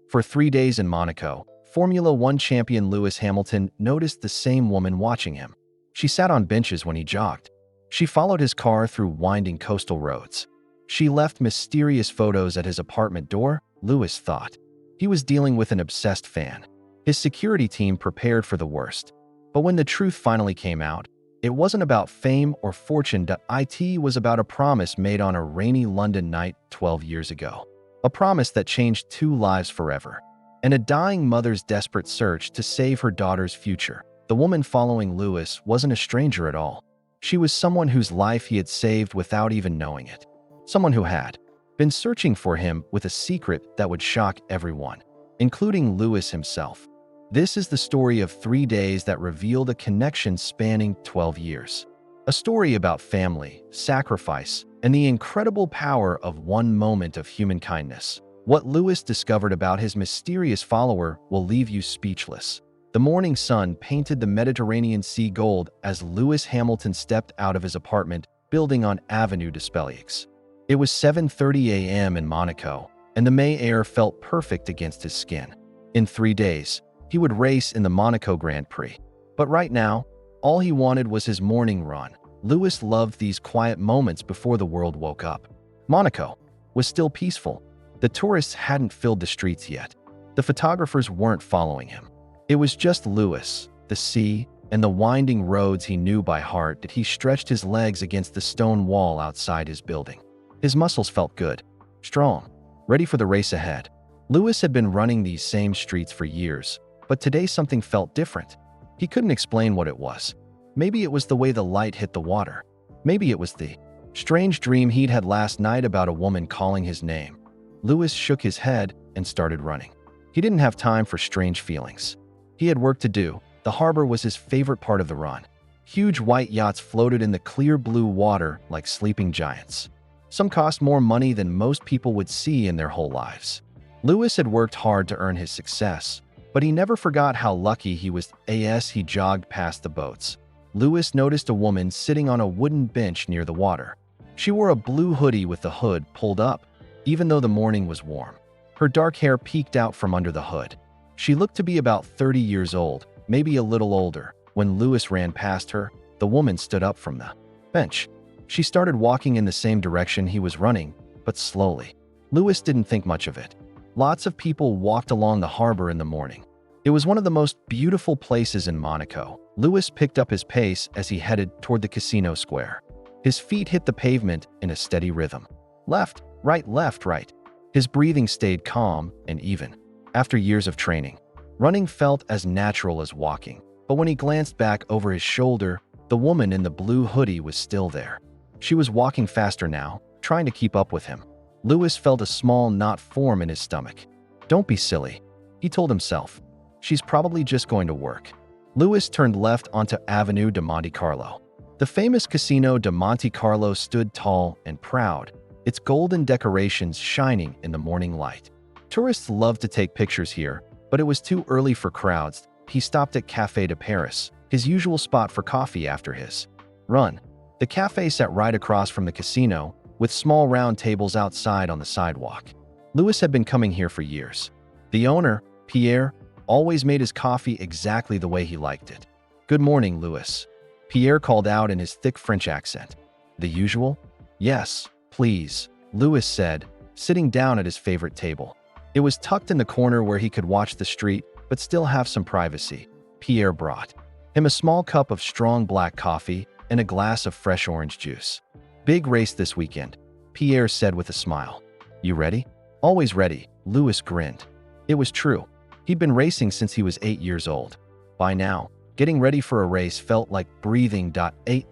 For 3 days in Monaco, Formula One champion Lewis Hamilton noticed the same woman watching him. She sat on benches when he jogged. She followed his car through winding coastal roads. She left mysterious photos at his apartment door. Lewis thought he was dealing with an obsessed fan. His security team prepared for the worst. But when the truth finally came out, it wasn't about fame or fortune. It was about a promise made on a rainy London night 12 years ago. A promise that changed 2 lives forever. And a dying mother's desperate search to save her daughter's future. The woman following Lewis wasn't a stranger at all. She was someone whose life he had saved without even knowing it. Someone who had been searching for him with a secret that would shock everyone, including Lewis himself. This is the story of 3 days that revealed a connection spanning 12 years. A story about family, sacrifice, and the incredible power of one moment of human kindness. What Lewis discovered about his mysterious follower will leave you speechless. The morning sun painted the Mediterranean Sea gold as Lewis Hamilton stepped out of his apartment building on Avenue des Speliers. It was 7:30 a.m. in Monaco, and the May air felt perfect against his skin. In 3 days, he would race in the Monaco Grand Prix. But right now, all he wanted was his morning run. Lewis loved these quiet moments before the world woke up. Monaco was still peaceful. The tourists hadn't filled the streets yet. The photographers weren't following him. It was just Lewis, the sea, and the winding roads he knew by heart. That he stretched his legs against the stone wall outside his building. His muscles felt good, strong, ready for the race ahead. Lewis had been running these same streets for years, but today something felt different. He couldn't explain what it was. Maybe it was the way the light hit the water. Maybe it was the strange dream he'd had last night about a woman calling his name. Lewis shook his head and started running. He didn't have time for strange feelings. He had work to do. The harbor was his favorite part of the run. Huge white yachts floated in the clear blue water like sleeping giants. Some cost more money than most people would see in their whole lives. Lewis had worked hard to earn his success, but he never forgot how lucky he was. As he jogged past the boats, Lewis noticed a woman sitting on a wooden bench near the water. She wore a blue hoodie with the hood pulled up, even though the morning was warm. Her dark hair peeked out from under the hood. She looked to be about 30 years old, maybe a little older. When Lewis ran past her, the woman stood up from the bench. She started walking in the same direction he was running, but slowly. Lewis didn't think much of it. Lots of people walked along the harbor in the morning. It was one of the most beautiful places in Monaco. Lewis picked up his pace as he headed toward the casino square. His feet hit the pavement in a steady rhythm. Left, right. His breathing stayed calm and even. After years of training, running felt as natural as walking. But when he glanced back over his shoulder, the woman in the blue hoodie was still there. She was walking faster now, trying to keep up with him. Lewis felt a small knot form in his stomach. Don't be silly, he told himself. She's probably just going to work. Lewis turned left onto Avenue de Monte Carlo. The famous Casino de Monte Carlo stood tall and proud, its golden decorations shining in the morning light. Tourists loved to take pictures here, but it was too early for crowds. He stopped at Café de Paris, his usual spot for coffee after his run. The cafe sat right across from the casino, with small round tables outside on the sidewalk. Lewis had been coming here for years. The owner, Pierre, always made his coffee exactly the way he liked it. Good morning, Lewis. Pierre called out in his thick French accent. The usual? Yes, please, Lewis said, sitting down at his favorite table. It was tucked in the corner where he could watch the street, but still have some privacy. Pierre brought him a small cup of strong black coffee and a glass of fresh orange juice. Big race this weekend, Pierre said with a smile. You ready? Always ready, Lewis grinned. It was true. He'd been racing since he was 8 years old. By now, getting ready for a race felt like breathing.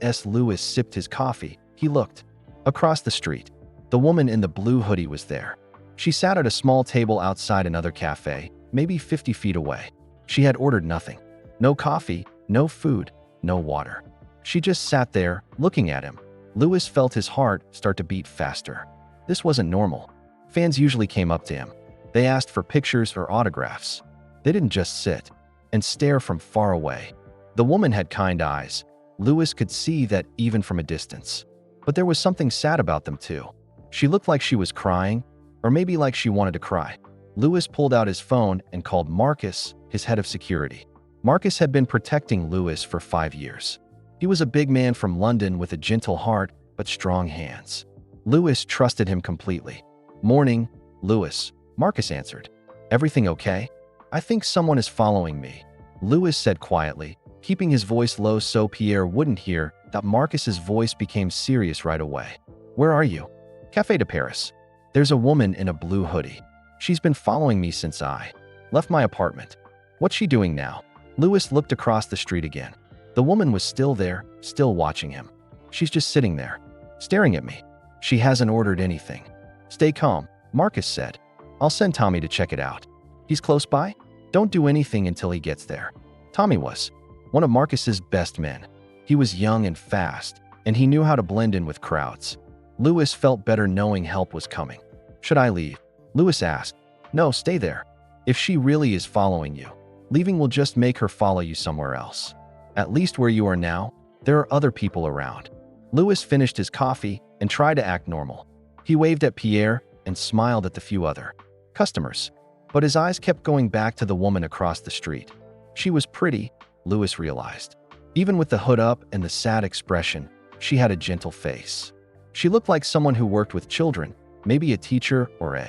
As Lewis sipped his coffee, he looked. Across the street, the woman in the blue hoodie was there. She sat at a small table outside another cafe, maybe 50 feet away. She had ordered nothing. No coffee, no food, no water. She just sat there, looking at him. Lewis felt his heart start to beat faster. This wasn't normal. Fans usually came up to him. They asked for pictures or autographs. They didn't just sit and stare from far away. The woman had kind eyes. Lewis could see that even from a distance. But there was something sad about them too. She looked like she was crying, or maybe like she wanted to cry. Lewis pulled out his phone and called Marcus, his head of security. Marcus had been protecting Lewis for 5 years. He was a big man from London with a gentle heart but strong hands. Lewis trusted him completely. "Morning, Lewis," Marcus answered. "Everything okay?" "I think someone is following me," Lewis said quietly, keeping his voice low so Pierre wouldn't hear that. Marcus's voice became serious right away. "Where are you?" "Café de Paris. There's a woman in a blue hoodie. She's been following me since I left my apartment." "What's she doing now?" Lewis looked across the street again. The woman was still there, still watching him. "She's just sitting there, staring at me. She hasn't ordered anything." "Stay calm," Marcus said. "I'll send Tommy to check it out. He's close by. Don't do anything until he gets there." Tommy was one of Marcus's best men. He was young and fast, and he knew how to blend in with crowds. Lewis felt better knowing help was coming. "Should I leave?" Lewis asked. "No, stay there. If she really is following you, leaving will just make her follow you somewhere else. At least where you are now, there are other people around." Lewis finished his coffee and tried to act normal. He waved at Pierre and smiled at the few other customers. But his eyes kept going back to the woman across the street. She was pretty, Lewis realized. Even with the hood up and the sad expression, she had a gentle face. She looked like someone who worked with children, maybe a teacher or a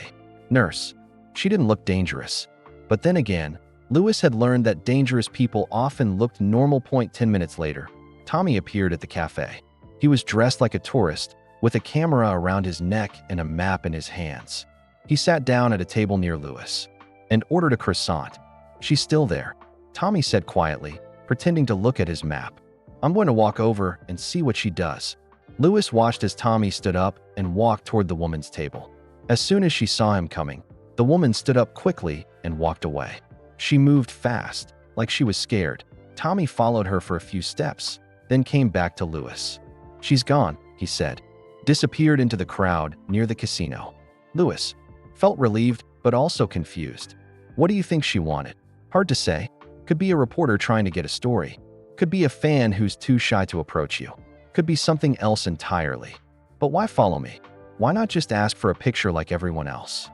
nurse. She didn't look dangerous. But then again, Lewis had learned that dangerous people often looked normal. 10 minutes later, Tommy appeared at the cafe. He was dressed like a tourist, with a camera around his neck and a map in his hands. He sat down at a table near Lewis and ordered a croissant. "She's still there," Tommy said quietly, pretending to look at his map. "I'm going to walk over and see what she does." Lewis watched as Tommy stood up and walked toward the woman's table. As soon as she saw him coming, the woman stood up quickly and walked away. She moved fast, like she was scared. Tommy followed her for a few steps, then came back to Lewis. "She's gone," he said. Disappeared into the crowd near the casino. Lewis felt relieved but also confused. What do you think she wanted? Hard to say. Could be a reporter trying to get a story. Could be a fan who's too shy to approach you. Could be something else entirely. But why follow me? Why not just ask for a picture like everyone else?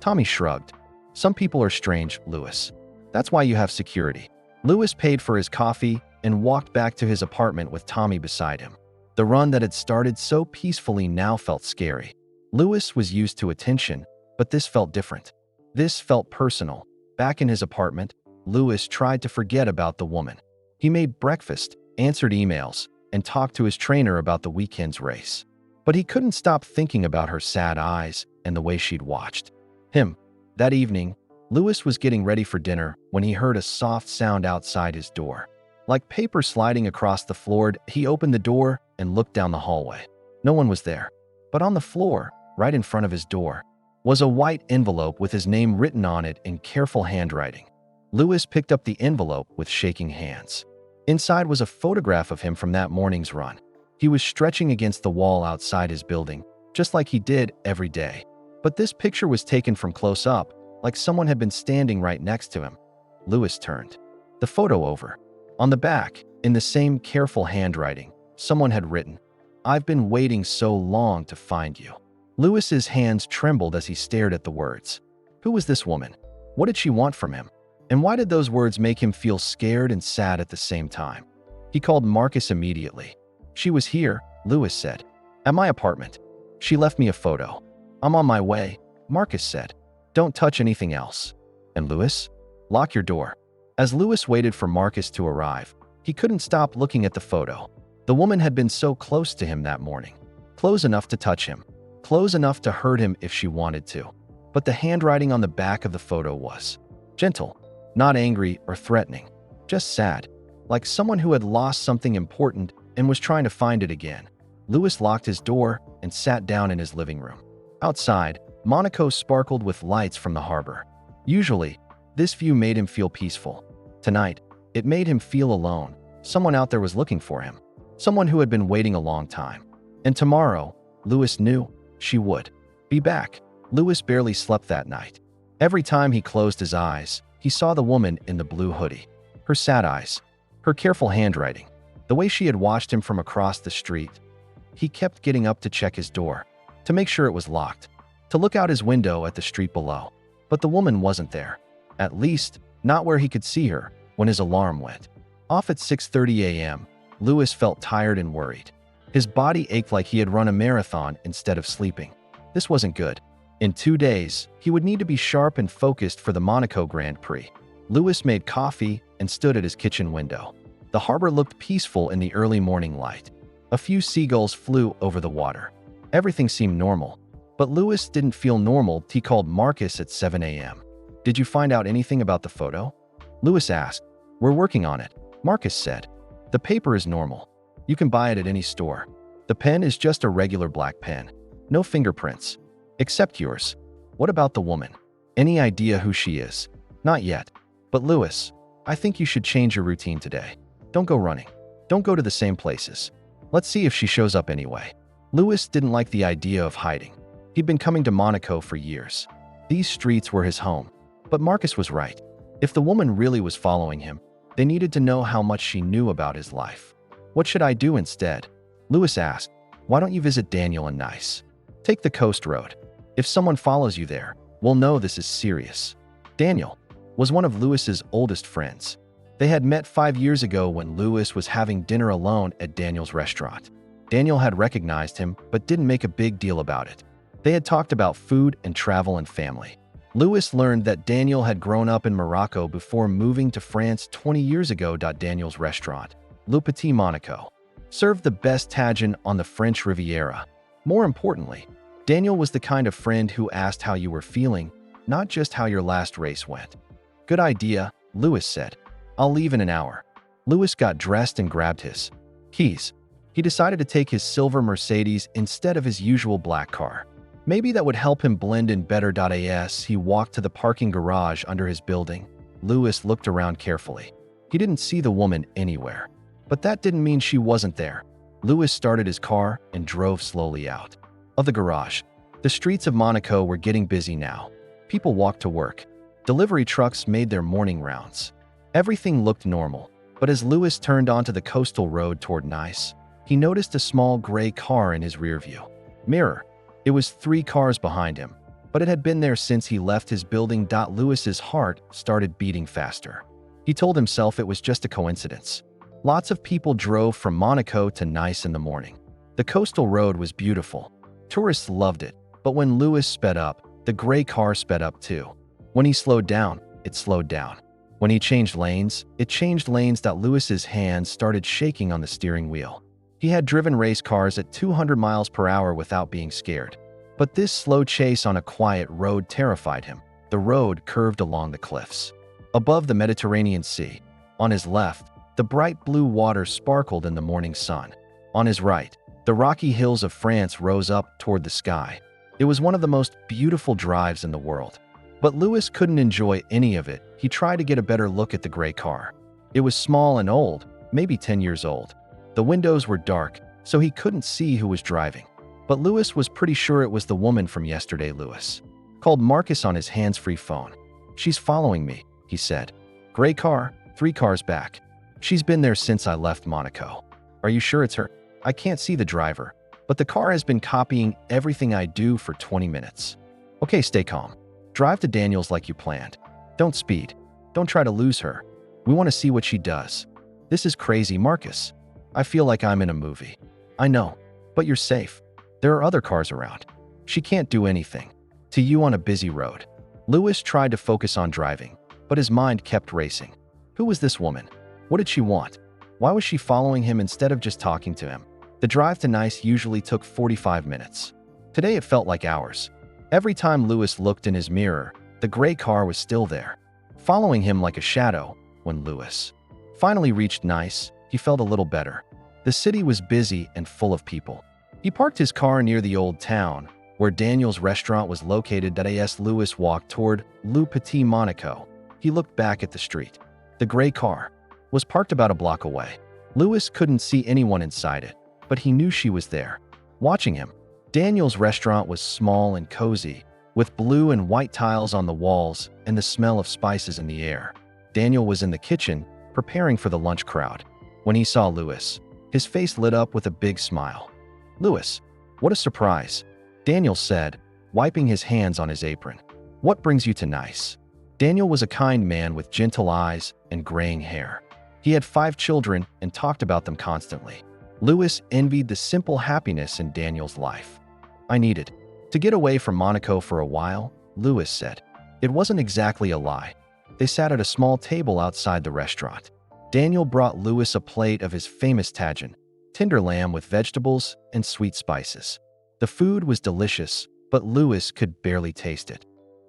Tommy shrugged. "Some people are strange, Lewis. That's why you have security." Lewis paid for his coffee and walked back to his apartment with Tommy beside him. The run that had started so peacefully now felt scary. Lewis was used to attention, but this felt different. This felt personal. Back in his apartment, Lewis tried to forget about the woman. He made breakfast, answered emails, and talked to his trainer about the weekend's race. But he couldn't stop thinking about her sad eyes and the way she'd watched him. That evening, Lewis was getting ready for dinner when he heard a soft sound outside his door. Like paper sliding across the floor, he opened the door and looked down the hallway. No one was there. But on the floor, right in front of his door, was a white envelope with his name written on it in careful handwriting. Lewis picked up the envelope with shaking hands. Inside was a photograph of him from that morning's run. He was stretching against the wall outside his building, just like he did every day. But this picture was taken from close up, like someone had been standing right next to him. Lewis turned the photo over. On the back, in the same careful handwriting, someone had written, "I've been waiting so long to find you." Lewis's hands trembled as he stared at the words. Who was this woman? What did she want from him? And why did those words make him feel scared and sad at the same time? He called Marcus immediately. "She was here," Lewis said. "At my apartment. She left me a photo." "I'm on my way," Marcus said. "Don't touch anything else." "And Lewis? Lock your door." As Lewis waited for Marcus to arrive, he couldn't stop looking at the photo. The woman had been so close to him that morning. Close enough to touch him. Close enough to hurt him if she wanted to. But the handwriting on the back of the photo was gentle, not angry or threatening, just sad, like someone who had lost something important and was trying to find it again. Lewis locked his door and sat down in his living room. Outside, Monaco sparkled with lights from the harbor. Usually, this view made him feel peaceful. Tonight, it made him feel alone. Someone out there was looking for him. Someone who had been waiting a long time. And tomorrow, Lewis knew, she would be back. Lewis barely slept that night. Every time he closed his eyes, he saw the woman in the blue hoodie. Her sad eyes, her careful handwriting, the way she had watched him from across the street. He kept getting up to check his door, to make sure it was locked, to look out his window at the street below. But the woman wasn't there. At least, not where he could see her when his alarm went off at 6:30 a.m. Louis felt tired and worried. His body ached like he had run a marathon instead of sleeping. This wasn't good. In 2 days, he would need to be sharp and focused for the Monaco Grand Prix. Louis made coffee and stood at his kitchen window. The harbor looked peaceful in the early morning light. A few seagulls flew over the water. Everything seemed normal. But Louis didn't feel normal. He called Marcus at 7 a.m. "Did you find out anything about the photo?" Louis asked. "We're working on it," Marcus said. "The paper is normal. You can buy it at any store. The pen is just a regular black pen. No fingerprints. Except yours." "What about the woman? Any idea who she is?" "Not yet. But Louis, I think you should change your routine today. Don't go running. Don't go to the same places. Let's see if she shows up anyway." Louis didn't like the idea of hiding. He'd been coming to Monaco for years. These streets were his home. But Marcus was right. If the woman really was following him, they needed to know how much she knew about his life. "What should I do instead?" Louis asked. "Why don't you visit Daniel and Nice? Take the coast road. If someone follows you there, we'll know this is serious." Daniel was one of Louis's oldest friends. They had met 5 years ago when Louis was having dinner alone at Daniel's restaurant. Daniel had recognized him but didn't make a big deal about it. They had talked about food and travel and family. Louis learned that Daniel had grown up in Morocco before moving to France 20 years ago. Daniel's restaurant, Le Petit Monaco, served the best tagine on the French Riviera. More importantly, Daniel was the kind of friend who asked how you were feeling, not just how your last race went. "Good idea," Louis said. "I'll leave in an hour." Louis got dressed and grabbed his keys. He decided to take his silver Mercedes instead of his usual black car. Maybe that would help him blend in better. As he walked to the parking garage under his building, Louis looked around carefully. He didn't see the woman anywhere. But that didn't mean she wasn't there. Louis started his car and drove slowly out of the garage. The streets of Monaco were getting busy now. People walked to work. Delivery trucks made their morning rounds. Everything looked normal. But as Louis turned onto the coastal road toward Nice, he noticed a small gray car in his rearview mirror. It was 3 cars behind him, but it had been there since he left his building. Louis's heart started beating faster. He told himself it was just a coincidence. Lots of people drove from Monaco to Nice in the morning. The coastal road was beautiful. Tourists loved it, but when Louis sped up, the gray car sped up too. When he slowed down, it slowed down. When he changed lanes, it changed lanes. Louis's hands started shaking on the steering wheel. He had driven race cars at 200 miles per hour without being scared. But this slow chase on a quiet road terrified him. The road curved along the cliffs. Above the Mediterranean Sea, on his left, the bright blue water sparkled in the morning sun. On his right, the rocky hills of France rose up toward the sky. It was one of the most beautiful drives in the world. But Louis couldn't enjoy any of it. He tried to get a better look at the gray car. It was small and old, maybe 10 years old. The windows were dark, so he couldn't see who was driving. But Louis was pretty sure it was the woman from yesterday. Louis called Marcus on his hands-free phone. "She's following me," he said. "Gray car, 3 cars back. She's been there since I left Monaco." "Are you sure it's her?" "I can't see the driver, but the car has been copying everything I do for 20 minutes. "Okay, stay calm. Drive to Daniel's like you planned. Don't speed. Don't try to lose her. We want to see what she does." "This is crazy, Marcus. I feel like I'm in a movie." "I know, but you're safe. There are other cars around. She can't do anything to you on a busy road." Louis tried to focus on driving, but his mind kept racing. Who was this woman? What did she want? Why was she following him instead of just talking to him? The drive to Nice usually took 45 minutes. Today it felt like hours. Every time Louis looked in his mirror, the gray car was still there, following him like a shadow. When Louis finally reached Nice, he felt a little better. The city was busy and full of people. He parked his car near the old town, where Daniel's restaurant was located. As Louis walked toward Le Petit Monaco, he looked back at the street. The gray car was parked about a block away. Louis couldn't see anyone inside it, but he knew she was there, watching him. Daniel's restaurant was small and cozy, with blue and white tiles on the walls and the smell of spices in the air. Daniel was in the kitchen, preparing for the lunch crowd. When he saw Louis, his face lit up with a big smile. "Louis, what a surprise," Daniel said, wiping his hands on his apron. What brings you to Nice? Daniel was a kind man with gentle eyes and graying hair. He had 5 children and talked about them constantly. Louis envied the simple happiness in Daniel's life. I needed to get away from Monaco for a while, Louis said. It wasn't exactly a lie. They sat at a small table outside the restaurant. Daniel brought Louis a plate of his famous tagine, tender lamb with vegetables and sweet spices. The food was delicious, but Louis could barely taste it.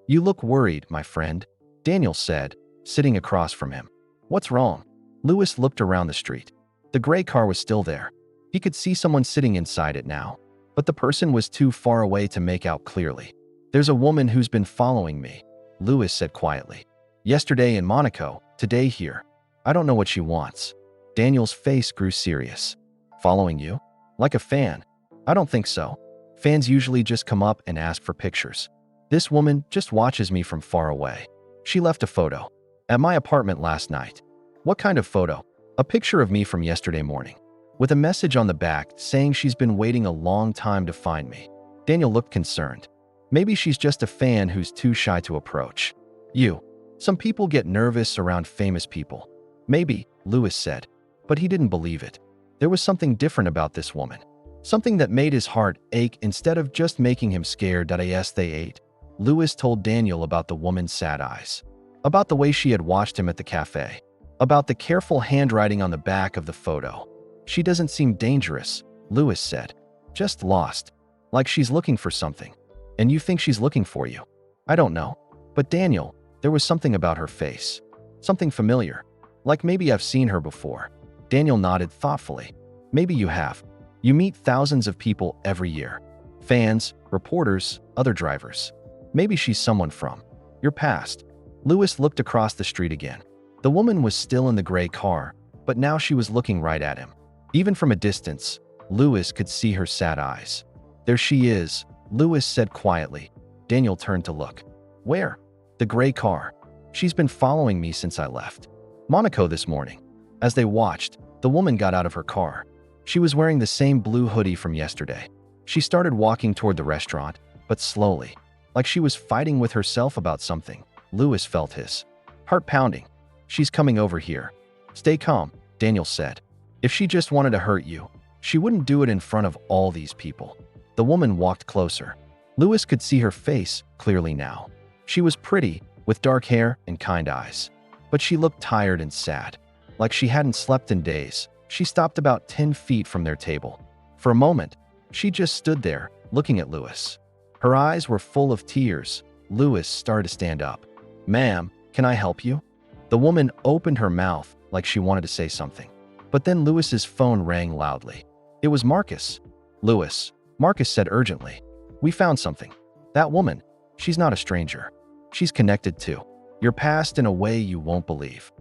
You look worried, my friend, Daniel said, sitting across from him. What's wrong? Louis looked around the street. The gray car was still there. He could see someone sitting inside it now, but the person was too far away to make out clearly. There's a woman who's been following me, Louis said quietly. Yesterday in Monaco, today here. I don't know what she wants. Daniel's face grew serious. Following you? Like a fan? I don't think so. Fans usually just come up and ask for pictures. This woman just watches me from far away. She left a photo at my apartment last night. What kind of photo? A picture of me from yesterday morning, with a message on the back saying she's been waiting a long time to find me. Daniel looked concerned. Maybe she's just a fan who's too shy to approach. You. Some people get nervous around famous people. Maybe, Louis said, but he didn't believe it. There was something different about this woman. Something that made his heart ache instead of just making him scared. Yes, they ate. Louis told Daniel about the woman's sad eyes, about the way she had watched him at the cafe, about the careful handwriting on the back of the photo. She doesn't seem dangerous, Louis said. Just lost. Like she's looking for something. And you think she's looking for you? I don't know. But Daniel, there was something about her face. Something familiar. Like maybe I've seen her before. Daniel nodded thoughtfully. Maybe you have. You meet thousands of people every year. Fans, reporters, other drivers. Maybe she's someone from your past. Louis looked across the street again. The woman was still in the gray car, but now she was looking right at him. Even from a distance, Louis could see her sad eyes. There she is, Louis said quietly. Daniel turned to look. Where? The gray car. She's been following me since I left Monaco this morning. As they watched, the woman got out of her car. She was wearing the same blue hoodie from yesterday. She started walking toward the restaurant, but slowly, like she was fighting with herself about something. Louis felt his heart pounding. She's coming over here. Stay calm, Daniel said. If she just wanted to hurt you, she wouldn't do it in front of all these people. The woman walked closer. Louis could see her face clearly now. She was pretty, with dark hair and kind eyes. But she looked tired and sad, like she hadn't slept in days. She stopped about 10 feet from their table. For a moment, she just stood there, looking at Louis. Her eyes were full of tears. Louis started to stand up. Ma'am, can I help you? The woman opened her mouth like she wanted to say something. But then Louis's phone rang loudly. It was Marcus. Louis, Marcus said urgently. We found something. That woman, she's not a stranger. She's connected to your past in a way you won't believe.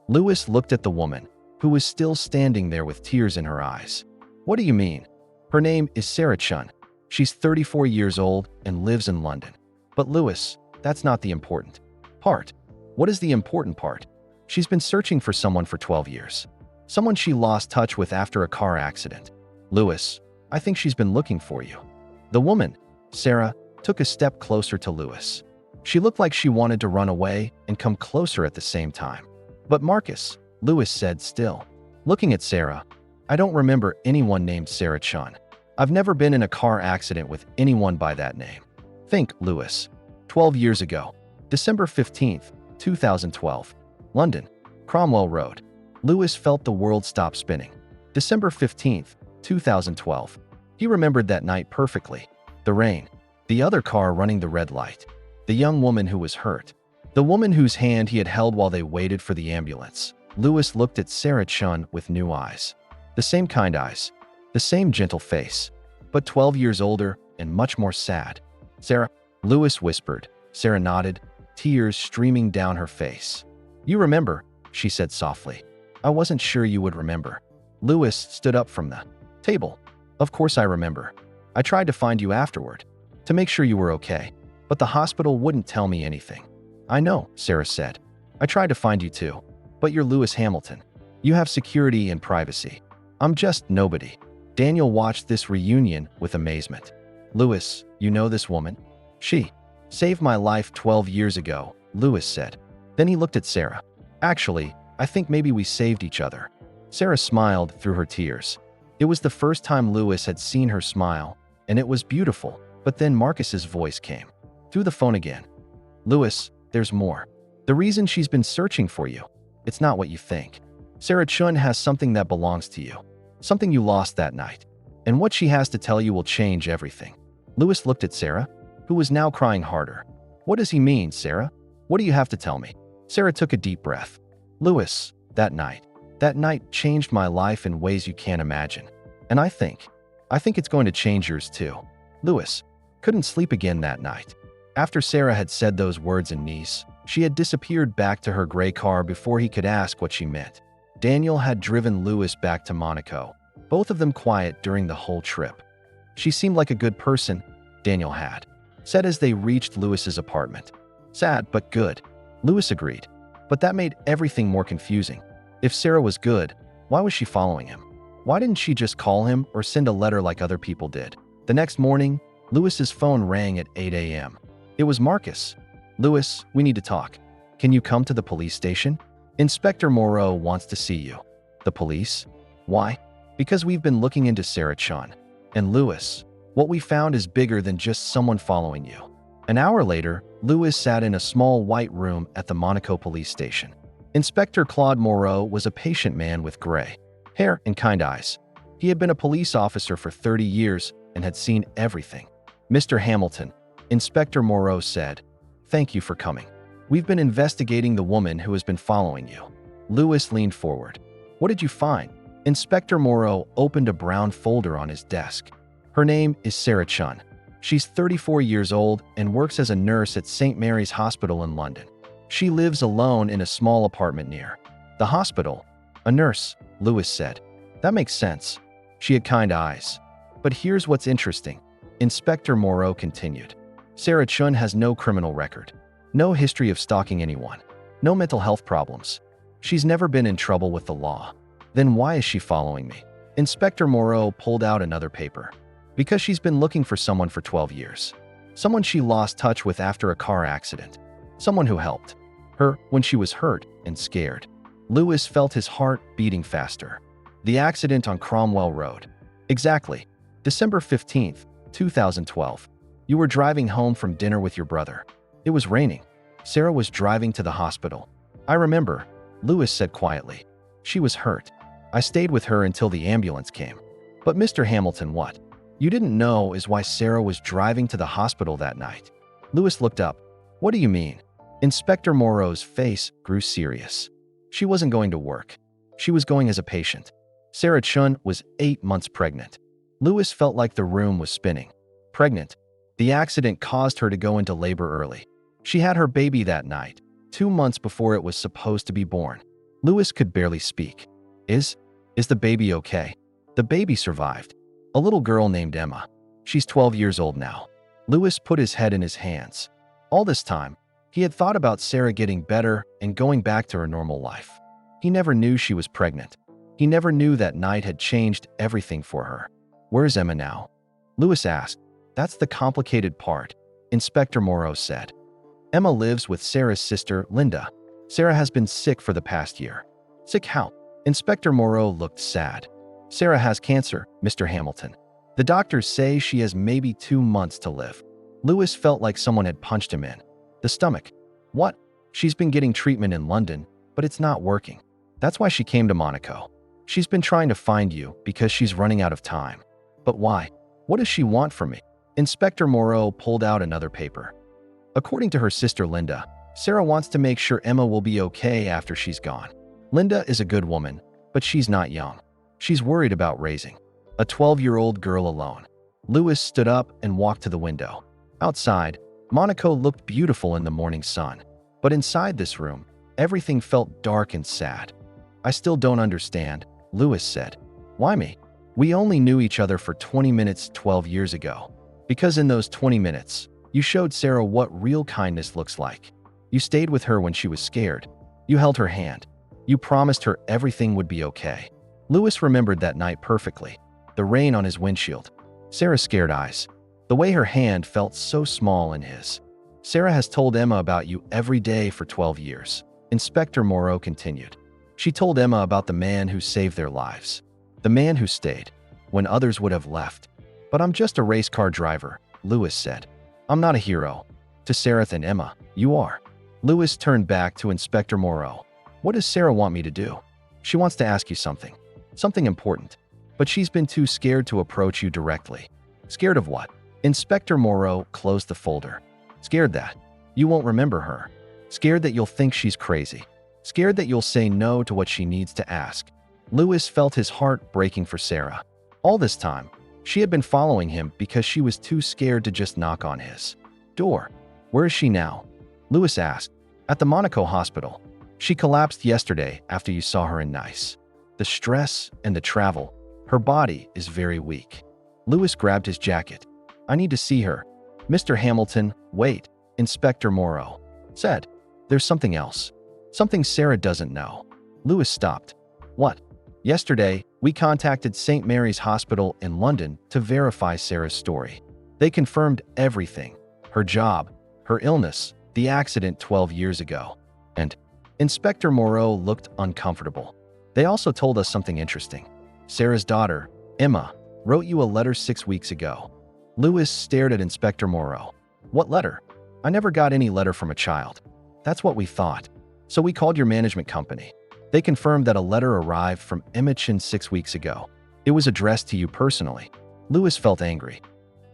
Louis looked at the woman, who was still standing there with tears in her eyes. What do you mean? Her name is Sarah Chun. She's 34 years old and lives in London. But Louis, that's not the important part. What is the important part? She's been searching for someone for 12 years. Someone she lost touch with after a car accident. Louis, I think she's been looking for you. The woman, Sarah, took a step closer to Louis. She looked like she wanted to run away and come closer at the same time. But Marcus, Louis said still. Looking at Sarah, I don't remember anyone named Sarah Chun. I've never been in a car accident with anyone by that name. Think, Louis. 12 years ago, December 15th, 2012. London, Cromwell Road. Louis felt the world stop spinning. December 15th, 2012. He remembered that night perfectly. The rain. The other car running the red light. The young woman who was hurt. The woman whose hand he had held while they waited for the ambulance. Louis looked at Sarah Chun with new eyes. The same kind eyes. The same gentle face. But 12 years older and much more sad. Sarah, Louis whispered. Sarah nodded, tears streaming down her face. You remember, she said softly. I wasn't sure you would remember. Louis stood up from the table. Of course I remember. I tried to find you afterward, to make sure you were okay, but the hospital wouldn't tell me anything. I know, Sarah said. I tried to find you too, but you're Louis Hamilton. You have security and privacy. I'm just nobody. Daniel watched this reunion with amazement. Louis, you know this woman? She Saved my life 12 years ago, Lewis said. Then he looked at Sarah. Actually, I think maybe we saved each other. Sarah smiled through her tears. It was the first time Lewis had seen her smile, and it was beautiful. But then Marcus's voice came through the phone again. Lewis, there's more. The reason she's been searching for you, it's not what you think. Sarah Chun has something that belongs to you. Something you lost that night. And what she has to tell you will change everything. Lewis looked at Sarah, who was now crying harder. What does he mean, Sarah? What do you have to tell me? Sarah took a deep breath. Lewis, that night changed my life in ways you can't imagine. And I think it's going to change yours too. Lewis couldn't sleep again that night. After Sarah had said those words in Nice, she had disappeared back to her gray car before he could ask what she meant. Daniel had driven Lewis back to Monaco, both of them quiet during the whole trip. She seemed like a good person, Daniel had said as they reached Lewis's apartment. Sad, but good. Lewis agreed. But that made everything more confusing. If Sarah was good, why was she following him? Why didn't she just call him or send a letter like other people did? The next morning, Lewis's phone rang at 8 a.m. It was Marcus. Lewis, we need to talk. Can you come to the police station? Inspector Moreau wants to see you. The police? Why? Because we've been looking into Sarah Chun. And Lewis, what we found is bigger than just someone following you. An hour later, Lewis sat in a small white room at the Monaco police station. Inspector Claude Moreau was a patient man with gray hair and kind eyes. He had been a police officer for 30 years and had seen everything. Mr. Hamilton, Inspector Moreau said, thank you for coming. We've been investigating the woman who has been following you. Lewis leaned forward. What did you find? Inspector Moreau opened a brown folder on his desk. Her name is Sarah Chun. She's 34 years old and works as a nurse at St. Mary's Hospital in London. She lives alone in a small apartment near the hospital. A nurse, Lewis said. That makes sense. She had kind eyes. But here's what's interesting. Inspector Moreau continued. Sarah Chun has no criminal record. No history of stalking anyone. No mental health problems. She's never been in trouble with the law. Then why is she following me? Inspector Moreau pulled out another paper. Because she's been looking for someone for 12 years. Someone she lost touch with after a car accident. Someone who helped her when she was hurt and scared. Lewis felt his heart beating faster. The accident on Cromwell Road. Exactly. December 15th, 2012. You were driving home from dinner with your brother. It was raining. Sarah was driving to the hospital. I remember, Lewis said quietly. She was hurt. I stayed with her until the ambulance came. But Mr. Hamilton, what you didn't know is why Sarah was driving to the hospital that night. Lewis looked up. What do you mean? Inspector Moreau's face grew serious. She wasn't going to work. She was going as a patient. Sarah Chun was 8 months pregnant. Lewis felt like the room was spinning. Pregnant. The accident caused her to go into labor early. She had her baby that night, 2 months before it was supposed to be born. Lewis could barely speak. Is the baby okay? The baby survived. A little girl named Emma. She's 12 years old now. Lewis put his head in his hands. All this time, he had thought about Sarah getting better and going back to her normal life. He never knew she was pregnant. He never knew that night had changed everything for her. Where's Emma now? Lewis asked. That's the complicated part, Inspector Moreau said. Emma lives with Sarah's sister, Linda. Sarah has been sick for the past year. Sick how? Inspector Moreau looked sad. Sarah has cancer, Mr. Hamilton. The doctors say she has maybe 2 months to live. Lewis felt like someone had punched him in the stomach. What? She's been getting treatment in London, but it's not working. That's why she came to Monaco. She's been trying to find you because she's running out of time. But why? What does she want from me? Inspector Moreau pulled out another paper. According to her sister Linda, Sarah wants to make sure Emma will be okay after she's gone. Linda is a good woman, but she's not young. She's worried about raising a 12-year-old girl alone. Lewis stood up and walked to the window. Outside, Monaco looked beautiful in the morning sun. But inside this room, everything felt dark and sad. I still don't understand, Lewis said. Why me? We only knew each other for 20 minutes 12 years ago. Because in those 20 minutes, you showed Sarah what real kindness looks like. You stayed with her when she was scared. You held her hand. You promised her everything would be okay. Lewis remembered that night perfectly. The rain on his windshield. Sarah's scared eyes. The way her hand felt so small in his. Sarah has told Emma about you every day for 12 years. Inspector Moreau continued. She told Emma about the man who saved their lives. The man who stayed when others would have left. But I'm just a race car driver, Lewis said. I'm not a hero. To Sarah and Emma, you are. Lewis turned back to Inspector Moreau. What does Sarah want me to do? She wants to ask you something. Something important. But she's been too scared to approach you directly. Scared of what? Inspector Moreau closed the folder. Scared that you won't remember her. Scared that you'll think she's crazy. Scared that you'll say no to what she needs to ask. Lewis felt his heart breaking for Sarah. All this time, she had been following him because she was too scared to just knock on his door. Where is she now? Lewis asked. At the Monaco hospital. She collapsed yesterday after you saw her in Nice. The stress and the travel. Her body is very weak. Lewis grabbed his jacket. I need to see her. Mr. Hamilton, wait, Inspector Moreau said. There's something else. Something Sarah doesn't know. Lewis stopped. What? Yesterday, we contacted St. Mary's Hospital in London to verify Sarah's story. They confirmed everything. Her job, her illness, the accident 12 years ago. And Inspector Moreau looked uncomfortable. They also told us something interesting. Sarah's daughter, Emma, wrote you a letter 6 weeks ago. Lewis stared at Inspector Moreau. What letter? I never got any letter from a child. That's what we thought. So we called your management company. They confirmed that a letter arrived from Emma Chin 6 weeks ago. It was addressed to you personally. Lewis felt angry.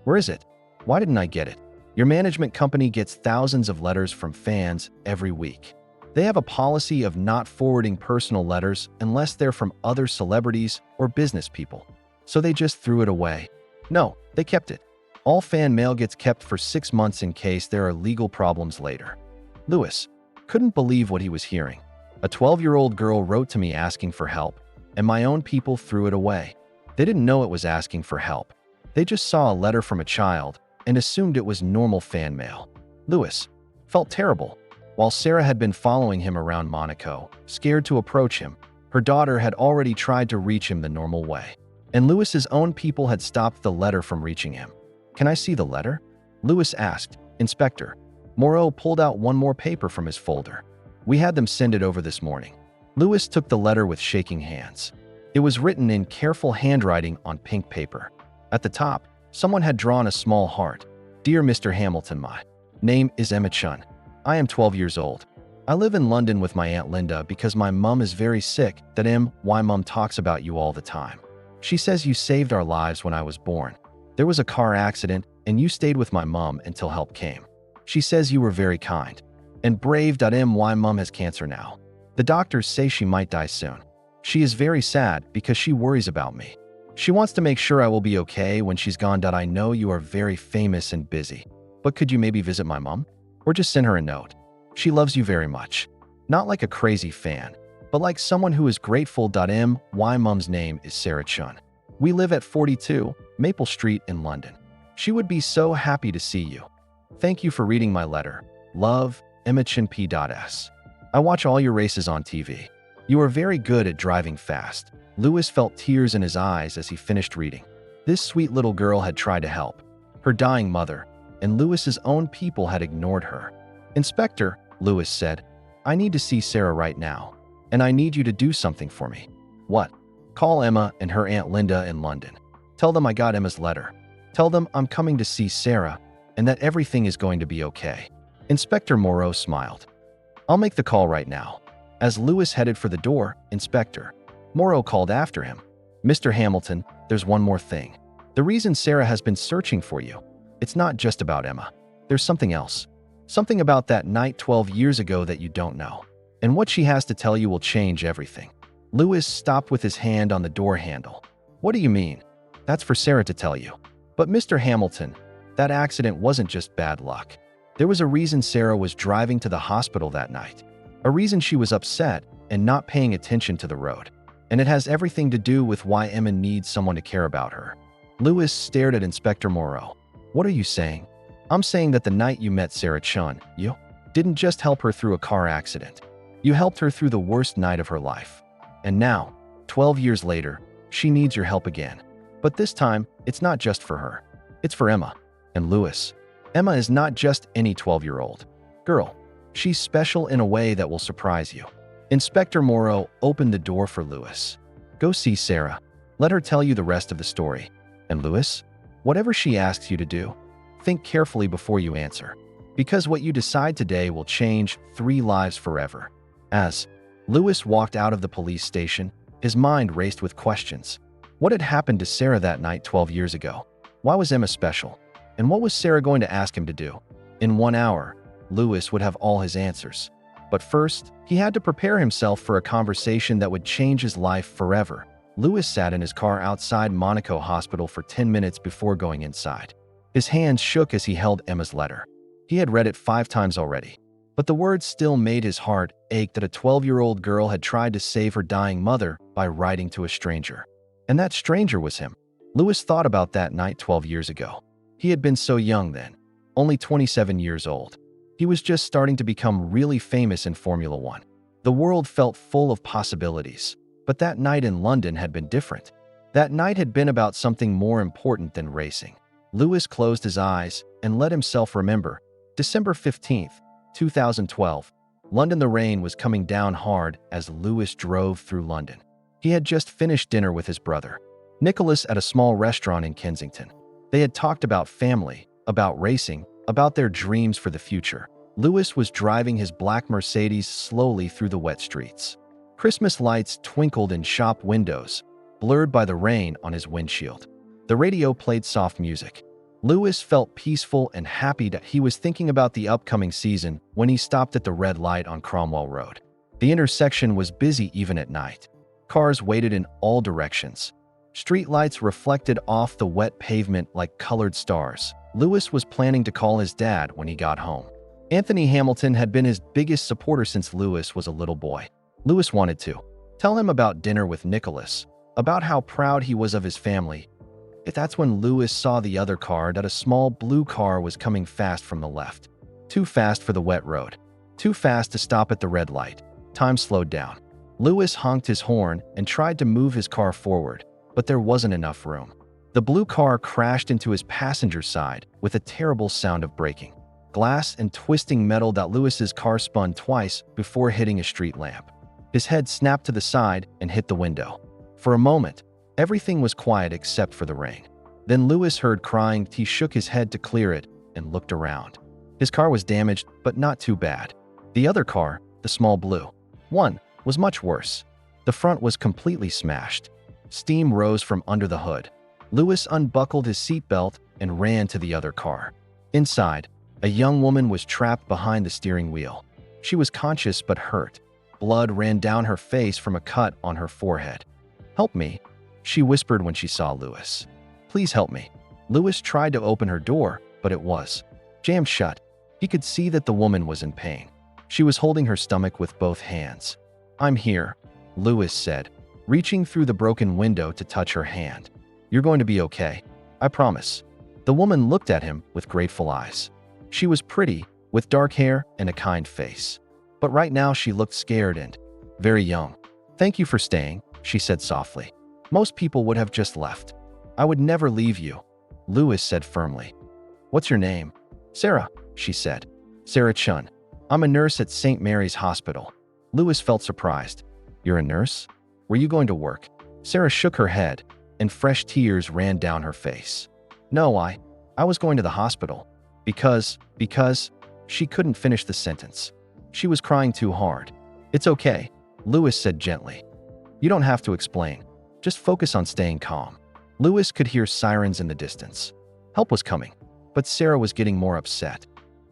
Where is it? Why didn't I get it? Your management company gets thousands of letters from fans every week. They have a policy of not forwarding personal letters unless they're from other celebrities or business people. So they just threw it away. No, they kept it. All fan mail gets kept for 6 months in case there are legal problems later. Lewis couldn't believe what he was hearing. A 12-year-old girl wrote to me asking for help, and my own people threw it away. They didn't know it was asking for help. They just saw a letter from a child and assumed it was normal fan mail. Lewis felt terrible. While Sarah had been following him around Monaco, scared to approach him, her daughter had already tried to reach him the normal way. And Lewis's own people had stopped the letter from reaching him. Can I see the letter? Lewis asked. Inspector Moreau pulled out one more paper from his folder. We had them send it over this morning. Lewis took the letter with shaking hands. It was written in careful handwriting on pink paper. At the top, someone had drawn a small heart. Dear Mr. Hamilton, my name is Emma Chun. I am 12 years old. I live in London with my Aunt Linda because my mum is very sick. My mum talks about you all the time. She says you saved our lives when I was born. There was a car accident and you stayed with my mum until help came. She says you were very kind and brave. My mum has cancer now. The doctors say she might die soon. She is very sad because she worries about me. She wants to make sure I will be okay when she's gone. I know you are very famous and busy, but could you maybe visit my mum? Or just send her a note. She loves you very much. Not like a crazy fan, but like someone who is grateful. My mum's name is Sarah Chun. We live at 42 Maple Street in London. She would be so happy to see you. Thank you for reading my letter. Love, Emma Chin P.S. I watch all your races on TV. You are very good at driving fast. Lewis felt tears in his eyes as he finished reading. This sweet little girl had tried to help her dying mother, and Lewis's own people had ignored her. Inspector, Lewis said, I need to see Sarah right now, and I need you to do something for me. What? Call Emma and her Aunt Linda in London. Tell them I got Emma's letter. Tell them I'm coming to see Sarah and that everything is going to be okay. Inspector Moreau smiled. I'll make the call right now. As Lewis headed for the door, Inspector Moreau called after him. Mr. Hamilton, there's one more thing. The reason Sarah has been searching for you, it's not just about Emma. There's something else. Something about that night 12 years ago that you don't know. And what she has to tell you will change everything. Lewis stopped with his hand on the door handle. What do you mean? That's for Sarah to tell you. But Mr. Hamilton, that accident wasn't just bad luck. There was a reason Sarah was driving to the hospital that night. A reason she was upset and not paying attention to the road. And it has everything to do with why Emma needs someone to care about her. Lewis stared at Inspector Moreau. What are you saying? I'm saying that the night you met Sarah Chun, you didn't just help her through a car accident. You helped her through the worst night of her life. And now, 12 years later, she needs your help again. But this time, it's not just for her. It's for Emma. And Lewis. Emma is not just any 12-year-old girl. She's special in a way that will surprise you. Inspector Morrow opened the door for Lewis. Go see Sarah. Let her tell you the rest of the story. And Lewis, whatever she asks you to do, think carefully before you answer. Because what you decide today will change 3 lives forever. As Lewis walked out of the police station, his mind raced with questions. What had happened to Sarah that night 12 years ago? Why was Emma special? And what was Sarah going to ask him to do? In 1 hour, Lewis would have all his answers. But first, he had to prepare himself for a conversation that would change his life forever. Lewis sat in his car outside Monaco Hospital for 10 minutes before going inside. His hands shook as he held Emma's letter. He had read it 5 times already. But the words still made his heart ache that a 12-year-old girl had tried to save her dying mother by writing to a stranger. And that stranger was him. Lewis thought about that night 12 years ago. He had been so young then, only 27 years old. He was just starting to become really famous in Formula One. The world felt full of possibilities. But that night in London had been different. That night had been about something more important than racing. Lewis closed his eyes and let himself remember. December 15th, 2012. London. The rain was coming down hard as Lewis drove through London. He had just finished dinner with his brother, Nicholas, at a small restaurant in Kensington. They had talked about family, about racing, about their dreams for the future. Lewis was driving his black Mercedes slowly through the wet streets. Christmas lights twinkled in shop windows, blurred by the rain on his windshield. The radio played soft music. Lewis felt peaceful and happy that he was thinking about the upcoming season when he stopped at the red light on Cromwell Road. The intersection was busy even at night. Cars waited in all directions. Streetlights reflected off the wet pavement like colored stars. Lewis was planning to call his dad when he got home. Anthony Hamilton had been his biggest supporter since Lewis was a little boy. Lewis wanted to tell him about dinner with Nicholas, about how proud he was of his family. That's when Lewis saw the other car, that a small blue car was coming fast from the left. Too fast for the wet road. Too fast to stop at the red light. Time slowed down. Lewis honked his horn and tried to move his car forward, but there wasn't enough room. The blue car crashed into his passenger side with a terrible sound of breaking glass and twisting metal. That Lewis's car spun twice before hitting a street lamp. His head snapped to the side and hit the window. For a moment, everything was quiet except for the rain. Then Lewis heard crying. He shook his head to clear it and looked around. His car was damaged, but not too bad. The other car, the small blue one, was much worse. The front was completely smashed. Steam rose from under the hood. Lewis unbuckled his seatbelt and ran to the other car. Inside, a young woman was trapped behind the steering wheel. She was conscious but hurt. Blood ran down her face from a cut on her forehead. "Help me," she whispered when she saw Lewis. "Please help me." Lewis tried to open her door, but it was jammed shut. He could see that the woman was in pain. She was holding her stomach with both hands. "I'm here," Lewis said, reaching through the broken window to touch her hand. "You're going to be okay. I promise." The woman looked at him with grateful eyes. She was pretty, with dark hair and a kind face. But right now she looked scared and very young. "Thank you for staying," she said softly. "Most people would have just left." "I would never leave you," Lewis said firmly. "What's your name?" "Sarah," she said. "Sarah Chun. I'm a nurse at St. Mary's Hospital." Lewis felt surprised. "You're a nurse? Were you going to work?" Sarah shook her head, and fresh tears ran down her face. "No, I was going to the hospital. Because, she couldn't finish the sentence. She was crying too hard. "It's okay," Lewis said gently. "You don't have to explain. Just focus on staying calm." Lewis could hear sirens in the distance. Help was coming, but Sarah was getting more upset.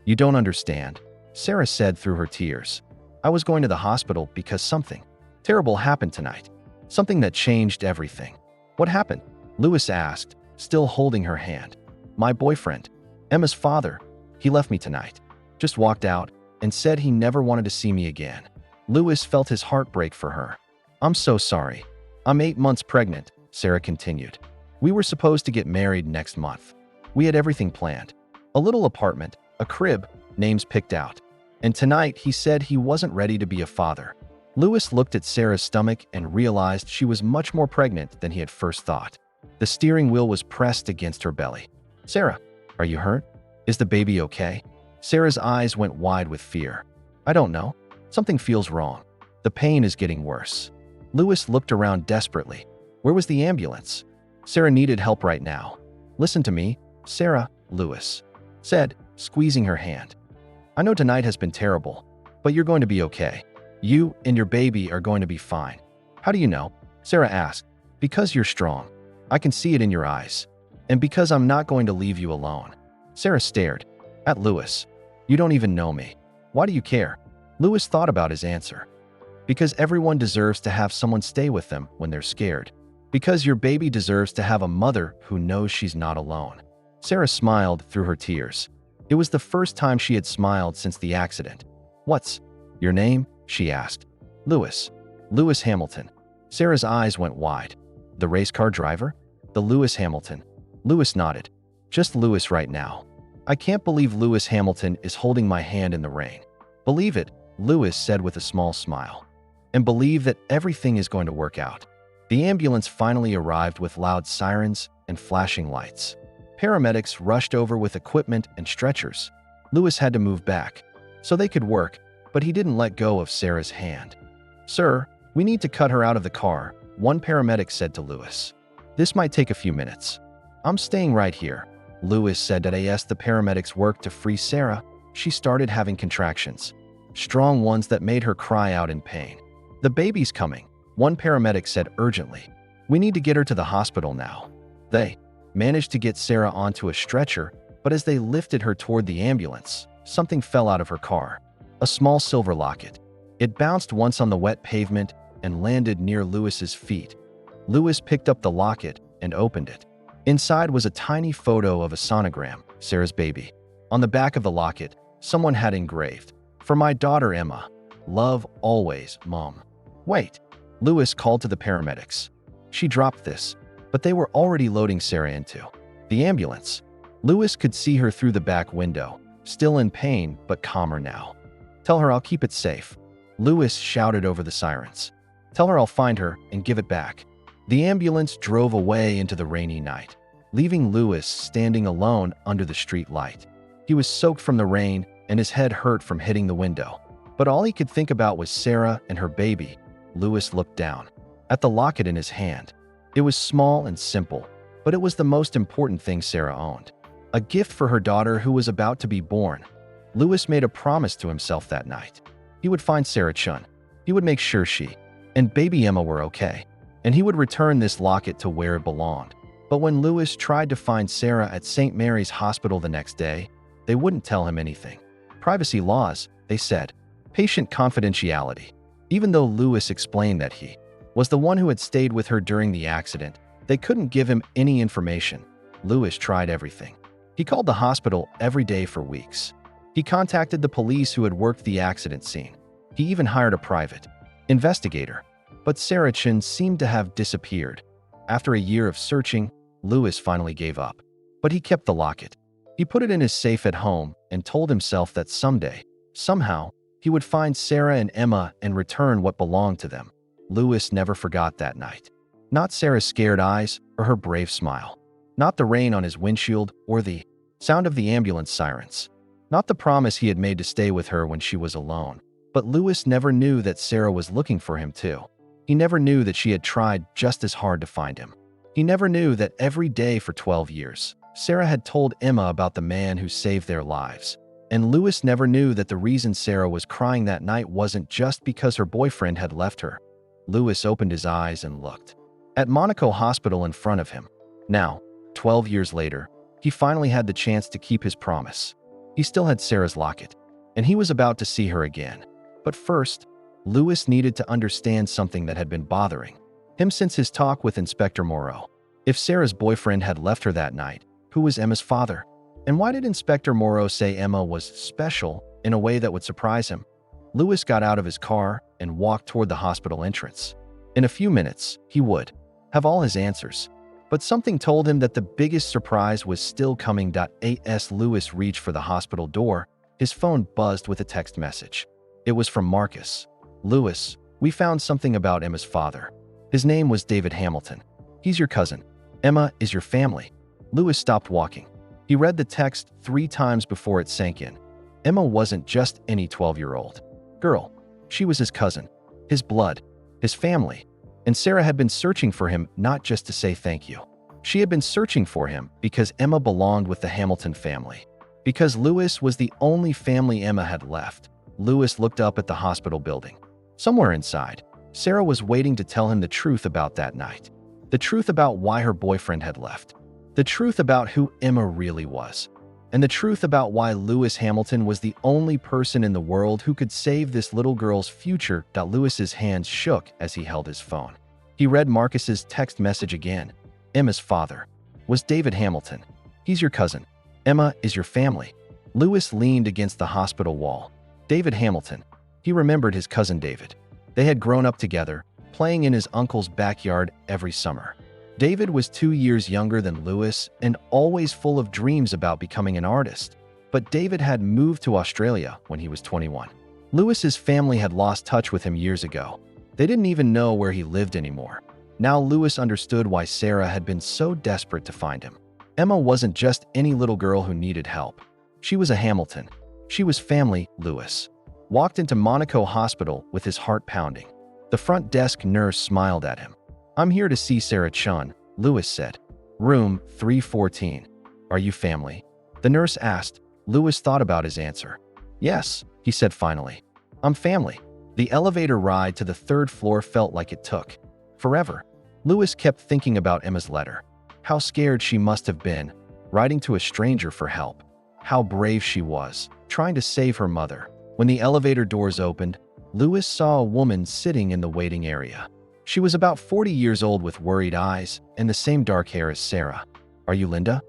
"You don't understand," Sarah said through her tears. "I was going to the hospital because something terrible happened tonight. Something that changed everything." "What happened?" Lewis asked, still holding her hand. "My boyfriend, Emma's father, he left me tonight. Just walked out and said he never wanted to see me again." Lewis felt his heart break for her. "I'm so sorry. I'm 8 months pregnant," Sarah continued. "We were supposed to get married next month. We had everything planned. A little apartment, a crib, names picked out. And tonight he said he wasn't ready to be a father." Lewis looked at Sarah's stomach and realized she was much more pregnant than he had first thought. The steering wheel was pressed against her belly. "Sarah, are you hurt?" Is the baby okay? Sarah's eyes went wide with fear. I don't know. Something feels wrong. The pain is getting worse. Lewis looked around desperately. Where was the ambulance? Sarah needed help right now. Listen to me, Sarah, Lewis said, squeezing her hand. I know tonight has been terrible, but you're going to be okay. You and your baby are going to be fine. How do you know? Sarah asked. Because you're strong. I can see it in your eyes. And because I'm not going to leave you alone. Sarah stared at Lewis. You don't even know me. Why do you care? Lewis thought about his answer. Because everyone deserves to have someone stay with them when they're scared. Because your baby deserves to have a mother who knows she's not alone. Sarah smiled through her tears. It was the first time she had smiled since the accident. What's your name? She asked. Lewis. Lewis Hamilton. Sarah's eyes went wide. The race car driver? The Lewis Hamilton. Lewis nodded. Just Lewis right now. I can't believe Lewis Hamilton is holding my hand in the rain. Believe it, Lewis said with a small smile. And believe that everything is going to work out. The ambulance finally arrived with loud sirens and flashing lights. Paramedics rushed over with equipment and stretchers. Lewis had to move back so they could work, but he didn't let go of Sarah's hand. Sir, we need to cut her out of the car, one paramedic said to Lewis. This might take a few minutes. I'm staying right here, Lewis said. As the paramedics worked to free Sarah, she started having contractions, strong ones that made her cry out in pain. The baby's coming, one paramedic said urgently. We need to get her to the hospital now. They managed to get Sarah onto a stretcher, but as they lifted her toward the ambulance, something fell out of her car. A small silver locket. It bounced once on the wet pavement and landed near Lewis's feet. Lewis picked up the locket and opened it. Inside was a tiny photo of a sonogram, Sarah's baby. On the back of the locket, someone had engraved, "For my daughter Emma. Love always, Mom." Wait, Lewis called to the paramedics. She dropped this, but they were already loading Sarah into the ambulance. Lewis could see her through the back window, still in pain but calmer now. Tell her I'll keep it safe, Lewis shouted over the sirens. Tell her I'll find her and give it back. The ambulance drove away into the rainy night, leaving Lewis standing alone under the street light. He was soaked from the rain and his head hurt from hitting the window. But all he could think about was Sarah and her baby. Lewis looked down at the locket in his hand. It was small and simple, but it was the most important thing Sarah owned. A gift for her daughter who was about to be born. Lewis made a promise to himself that night. He would find Sarah Chun. He would make sure she and baby Emma were okay. And he would return this locket to where it belonged. But when Lewis tried to find Sarah at St. Mary's Hospital the next day, they wouldn't tell him anything. Privacy laws, they said. Patient confidentiality. Even though Lewis explained that he was the one who had stayed with her during the accident, they couldn't give him any information. Lewis tried everything. He called the hospital every day for weeks. He contacted the police who had worked the accident scene. He even hired a private investigator. But Sarah Chun seemed to have disappeared. After a year of searching, Lewis finally gave up. But he kept the locket. He put it in his safe at home and told himself that someday, somehow, he would find Sarah and Emma and return what belonged to them. Lewis never forgot that night. Not Sarah's scared eyes or her brave smile. Not the rain on his windshield or the sound of the ambulance sirens. Not the promise he had made to stay with her when she was alone. But Lewis never knew that Sarah was looking for him too. He never knew that she had tried just as hard to find him. He never knew that every day for 12 years, Sarah had told Emma about the man who saved their lives. And Lewis never knew that the reason Sarah was crying that night wasn't just because her boyfriend had left her. Lewis opened his eyes and looked at Monaco Hospital in front of him. Now, 12 years later, he finally had the chance to keep his promise. He still had Sarah's locket, and he was about to see her again. But first, Lewis needed to understand something that had been bothering him since his talk with Inspector Moreau. If Sarah's boyfriend had left her that night, who was Emma's father? And why did Inspector Moreau say Emma was special in a way that would surprise him? Lewis got out of his car and walked toward the hospital entrance. In a few minutes, he would have all his answers. But something told him that the biggest surprise was still coming. As Lewis reached for the hospital door, his phone buzzed with a text message. It was from Marcus. Lewis, we found something about Emma's father. His name was David Hamilton. He's your cousin. Emma is your family. Lewis stopped walking. He read the text 3 times before it sank in. Emma wasn't just any 12-year-old girl. She was his cousin, his blood, his family. And Sarah had been searching for him not just to say thank you. She had been searching for him because Emma belonged with the Hamilton family. Because Louis was the only family Emma had left. Louis looked up at the hospital building. Somewhere inside, Sarah was waiting to tell him the truth about that night. The truth about why her boyfriend had left. The truth about who Emma really was. And the truth about why Louis Hamilton was the only person in the world who could save this little girl's future. Louis's hands shook as he held his phone. He read Marcus's text message again. Emma's father was David Hamilton. He's your cousin. Emma is your family. Louis leaned against the hospital wall. David Hamilton. He remembered his cousin David. They had grown up together, playing in his uncle's backyard every summer. David was 2 years younger than Louis and always full of dreams about becoming an artist. But David had moved to Australia when he was 21. Louis's family had lost touch with him years ago. They didn't even know where he lived anymore. Now Louis understood why Sarah had been so desperate to find him. Emma wasn't just any little girl who needed help. She was a Hamilton. She was family. Louis walked into Monaco Hospital with his heart pounding. The front desk nurse smiled at him. "I'm here to see Sarah Chun," Louis said. "Room 314. Are you family?" The nurse asked. Louis thought about his answer. "Yes," he said finally. "I'm family." The elevator ride to the 3rd floor felt like it took forever. Louis kept thinking about Emma's letter. How scared she must have been, writing to a stranger for help. How brave she was, trying to save her mother. When the elevator doors opened, Louis saw a woman sitting in the waiting area. She was about 40 years old with worried eyes and the same dark hair as Sarah. "Are you Linda?"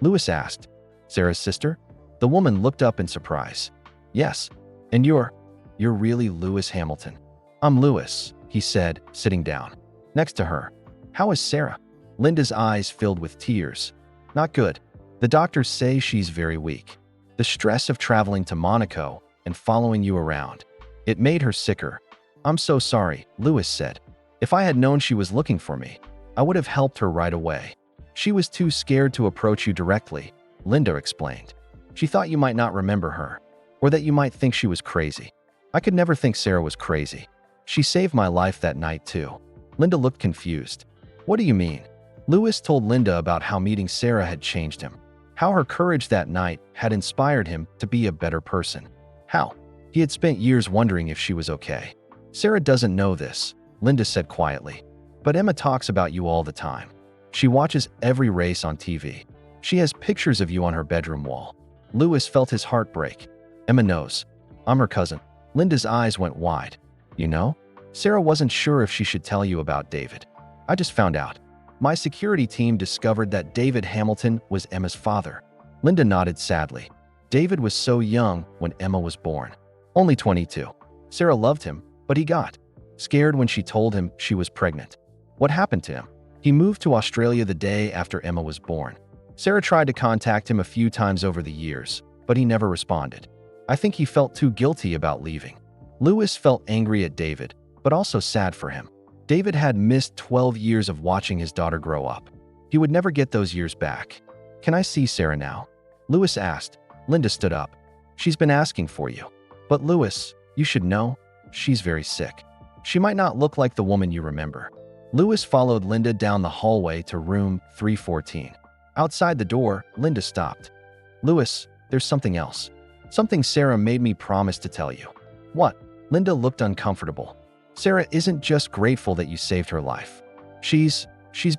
Louis asked. "Sarah's sister?" The woman looked up in surprise. "Yes. And you're really Louis Hamilton." "I'm Louis," he said, sitting down next to her. "How is Sarah?" Linda's eyes filled with tears. "Not good. The doctors say she's very weak. The stress of traveling to Monaco and following you around. It made her sicker." "I'm so sorry," Louis said. "If I had known she was looking for me, I would have helped her right away." "She was too scared to approach you directly," Linda explained. "She thought you might not remember her, or that you might think she was crazy." "I could never think Sarah was crazy. She saved my life that night too." Linda looked confused. "What do you mean?" Louis told Linda about how meeting Sarah had changed him. How her courage that night had inspired him to be a better person. How he had spent years wondering if she was okay. "Sarah doesn't know this," Linda said quietly. "But Emma talks about you all the time. She watches every race on TV. She has pictures of you on her bedroom wall." Louis felt his heart break. "Emma knows. I'm her cousin." Linda's eyes went wide. "You know? Sarah wasn't sure if she should tell you about David. I just found out. My security team discovered that David Hamilton was Emma's father." Linda nodded sadly. "David was so young when Emma was born. Only 22. Sarah loved him, but he got scared when she told him she was pregnant." "What happened to him?" "He moved to Australia the day after Emma was born. Sarah tried to contact him a few times over the years, but he never responded. I think he felt too guilty about leaving." Louis felt angry at David, but also sad for him. David had missed 12 years of watching his daughter grow up. He would never get those years back. "Can I see Sarah now?" Louis asked. Linda stood up. "She's been asking for you." "But Louis, you should know. She's very sick. She might not look like the woman you remember." Louis followed Linda down the hallway to room 314. Outside the door, Linda stopped. "Louis, there's something else. Something Sarah made me promise to tell you." "What?" Linda looked uncomfortable. "Sarah isn't just grateful that you saved her life. She's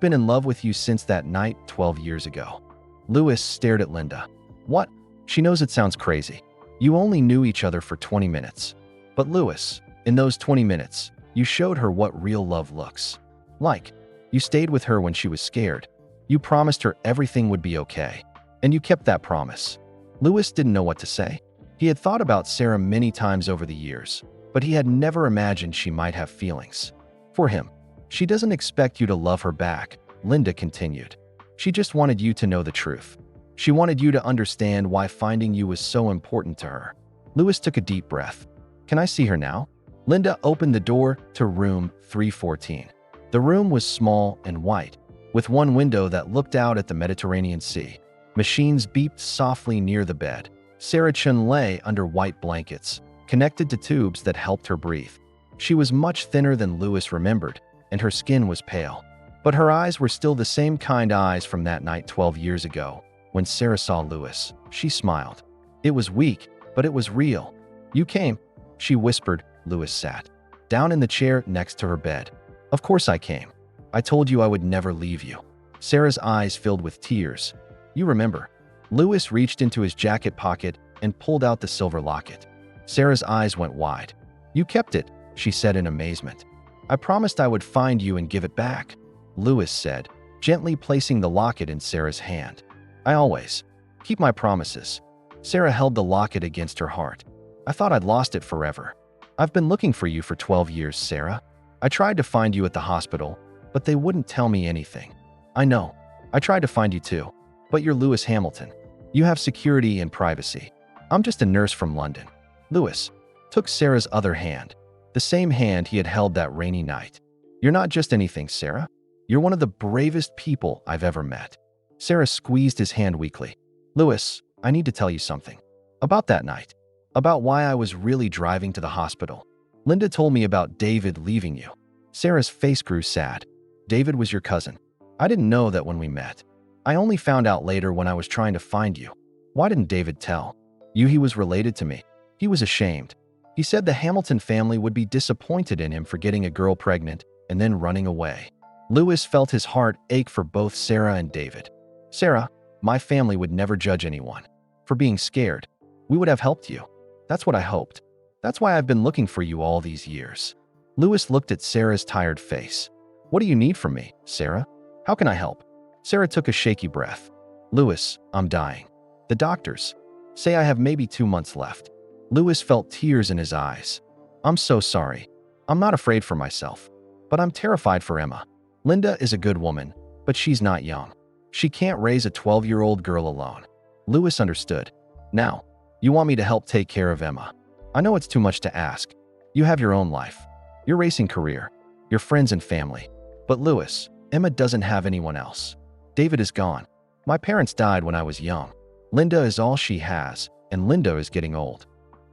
been in love with you since that night 12 years ago." Louis stared at Linda. "What?" "She knows it sounds crazy. You only knew each other for 20 minutes. But Louis, in those 20 minutes, you showed her what real love looks like. You stayed with her when she was scared. You promised her everything would be okay. And you kept that promise." Louis didn't know what to say. He had thought about Sarah many times over the years, but he had never imagined she might have feelings for him. "She doesn't expect you to love her back," Linda continued. "She just wanted you to know the truth. She wanted you to understand why finding you was so important to her." Louis took a deep breath. "Can I see her now?" Linda opened the door to room 314. The room was small and white, with one window that looked out at the Mediterranean Sea. Machines beeped softly near the bed. Sarah Chun lay under white blankets, connected to tubes that helped her breathe. She was much thinner than Louis remembered, and her skin was pale. But her eyes were still the same kind eyes from that night 12 years ago. When Sarah saw Louis, she smiled. It was weak, but it was real. "You came," she whispered. Louis sat down in the chair next to her bed. "Of course I came. I told you I would never leave you." Sarah's eyes filled with tears. "You remember." Louis reached into his jacket pocket and pulled out the silver locket. Sarah's eyes went wide. "You kept it," she said in amazement. "I promised I would find you and give it back," Louis said, gently placing the locket in Sarah's hand. "I always keep my promises." Sarah held the locket against her heart. "I thought I'd lost it forever. I've been looking for you for 12 years, Sarah. I tried to find you at the hospital, but they wouldn't tell me anything. I know. I tried to find you too. But you're Louis Hamilton. You have security and privacy. I'm just a nurse from London." Louis took Sarah's other hand, the same hand he had held that rainy night. "You're not just anything, Sarah. You're one of the bravest people I've ever met." Sarah squeezed his hand weakly. "Louis, I need to tell you something. About that night. About why I was really driving to the hospital. Linda told me about David leaving you." Sarah's face grew sad. "David was your cousin. I didn't know that when we met. I only found out later when I was trying to find you." "Why didn't David tell you he was related to me?" "He was ashamed. He said the Hamilton family would be disappointed in him for getting a girl pregnant and then running away." Louis felt his heart ache for both Sarah and David. "Sarah, my family would never judge anyone for being scared. We would have helped you. That's what I hoped. That's why I've been looking for you all these years." Louis looked at Sarah's tired face. "What do you need from me, Sarah? How can I help?" Sarah took a shaky breath. "Louis, I'm dying. The doctors say I have maybe 2 months left." Louis felt tears in his eyes. "I'm so sorry. I'm not afraid for myself, but I'm terrified for Emma. Linda is a good woman, but she's not young. She can't raise a 12-year-old girl alone." Louis understood. "Now, you want me to help take care of Emma. I know it's too much to ask. You have your own life, your racing career, your friends and family. But Louis, Emma doesn't have anyone else. David is gone. My parents died when I was young. Linda is all she has, and Linda is getting old."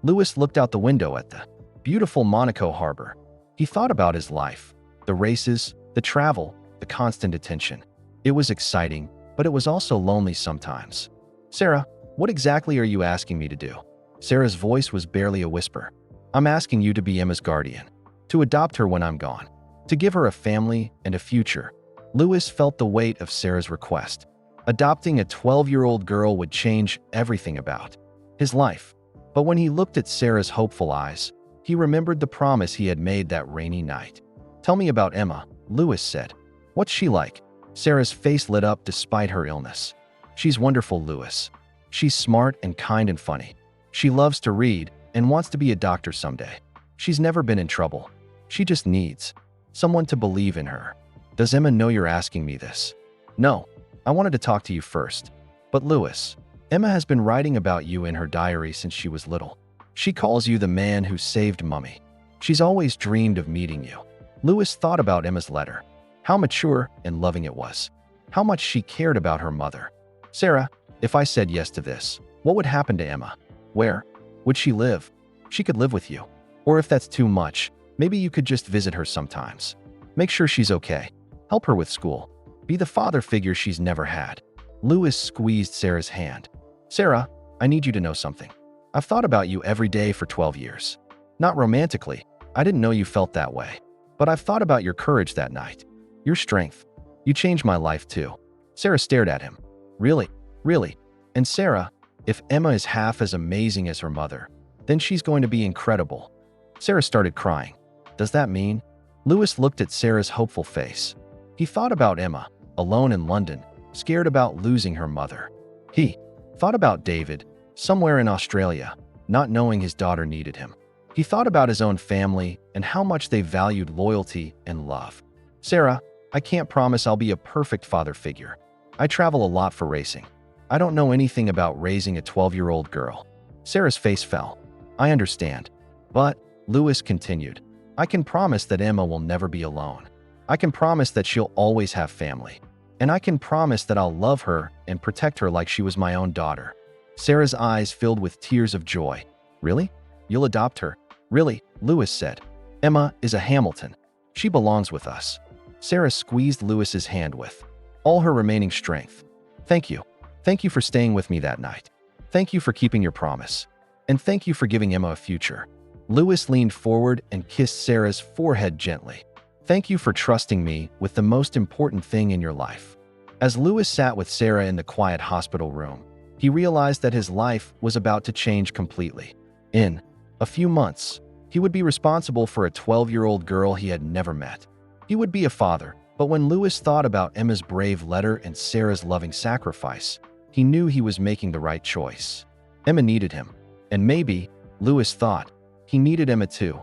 Louis looked out the window at the beautiful Monaco harbor. He thought about his life, the races, the travel, the constant attention. It was exciting, but it was also lonely sometimes. "Sarah, what exactly are you asking me to do?" Sarah's voice was barely a whisper. "I'm asking you to be Emma's guardian, to adopt her when I'm gone, to give her a family and a future." Louis felt the weight of Sarah's request. Adopting a 12-year-old girl would change everything about his life. But when he looked at Sarah's hopeful eyes, he remembered the promise he had made that rainy night. "Tell me about Emma," Louis said. "What's she like?" Sarah's face lit up despite her illness. "She's wonderful, Louis. She's smart and kind and funny. She loves to read and wants to be a doctor someday. She's never been in trouble. She just needs someone to believe in her." "Does Emma know you're asking me this?" "No. I wanted to talk to you first. But Louis, Emma has been writing about you in her diary since she was little. She calls you the man who saved Mummy. She's always dreamed of meeting you." Louis thought about Emma's letter. How mature and loving it was. How much she cared about her mother. "Sarah, if I said yes to this, what would happen to Emma? Where would she live?" "She could live with you. Or if that's too much, maybe you could just visit her sometimes. Make sure she's okay. Help her with school. Be the father figure she's never had." Louis squeezed Sarah's hand. "Sarah, I need you to know something. I've thought about you every day for 12 years. Not romantically. I didn't know you felt that way. But I've thought about your courage that night. Your strength. You changed my life too." Sarah stared at him. "Really? Really? And Sarah, if Emma is half as amazing as her mother, then she's going to be incredible." Sarah started crying. "Does that mean?" Louis looked at Sarah's hopeful face. He thought about Emma, alone in London, scared about losing her mother. He thought about David, somewhere in Australia, not knowing his daughter needed him. He thought about his own family and how much they valued loyalty and love. "Sarah, I can't promise I'll be a perfect father figure. I travel a lot for racing. I don't know anything about raising a 12-year-old girl." Sarah's face fell. "I understand. But," Louis continued, "I can promise that Emma will never be alone. I can promise that she'll always have family. And I can promise that I'll love her and protect her like she was my own daughter." Sarah's eyes filled with tears of joy. "Really? You'll adopt her?" "Really," Louis said. "Emma is a Hamilton. She belongs with us." Sarah squeezed Louis's hand with all her remaining strength. "Thank you. Thank you for staying with me that night. Thank you for keeping your promise. And thank you for giving Emma a future." Louis leaned forward and kissed Sarah's forehead gently. "Thank you for trusting me with the most important thing in your life." As Louis sat with Sarah in the quiet hospital room, he realized that his life was about to change completely. In a few months, he would be responsible for a 12-year-old girl he had never met. He would be a father, but when Louis thought about Emma's brave letter and Sarah's loving sacrifice, he knew he was making the right choice. Emma needed him, and maybe, Louis thought, he needed Emma too.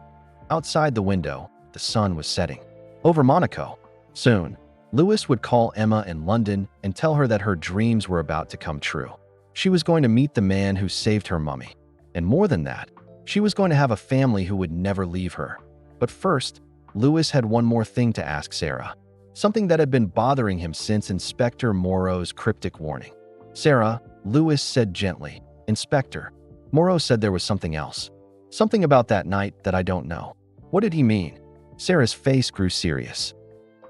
Outside the window, the sun was setting over Monaco. Soon, Louis would call Emma in London and tell her that her dreams were about to come true. She was going to meet the man who saved her mummy. And more than that, she was going to have a family who would never leave her. But first, Louis had one more thing to ask Sarah. Something that had been bothering him since Inspector Moreau's cryptic warning. "Sarah," Louis said gently. "Inspector, Moreau said there was something else. Something about that night that I don't know. What did he mean?" Sarah's face grew serious.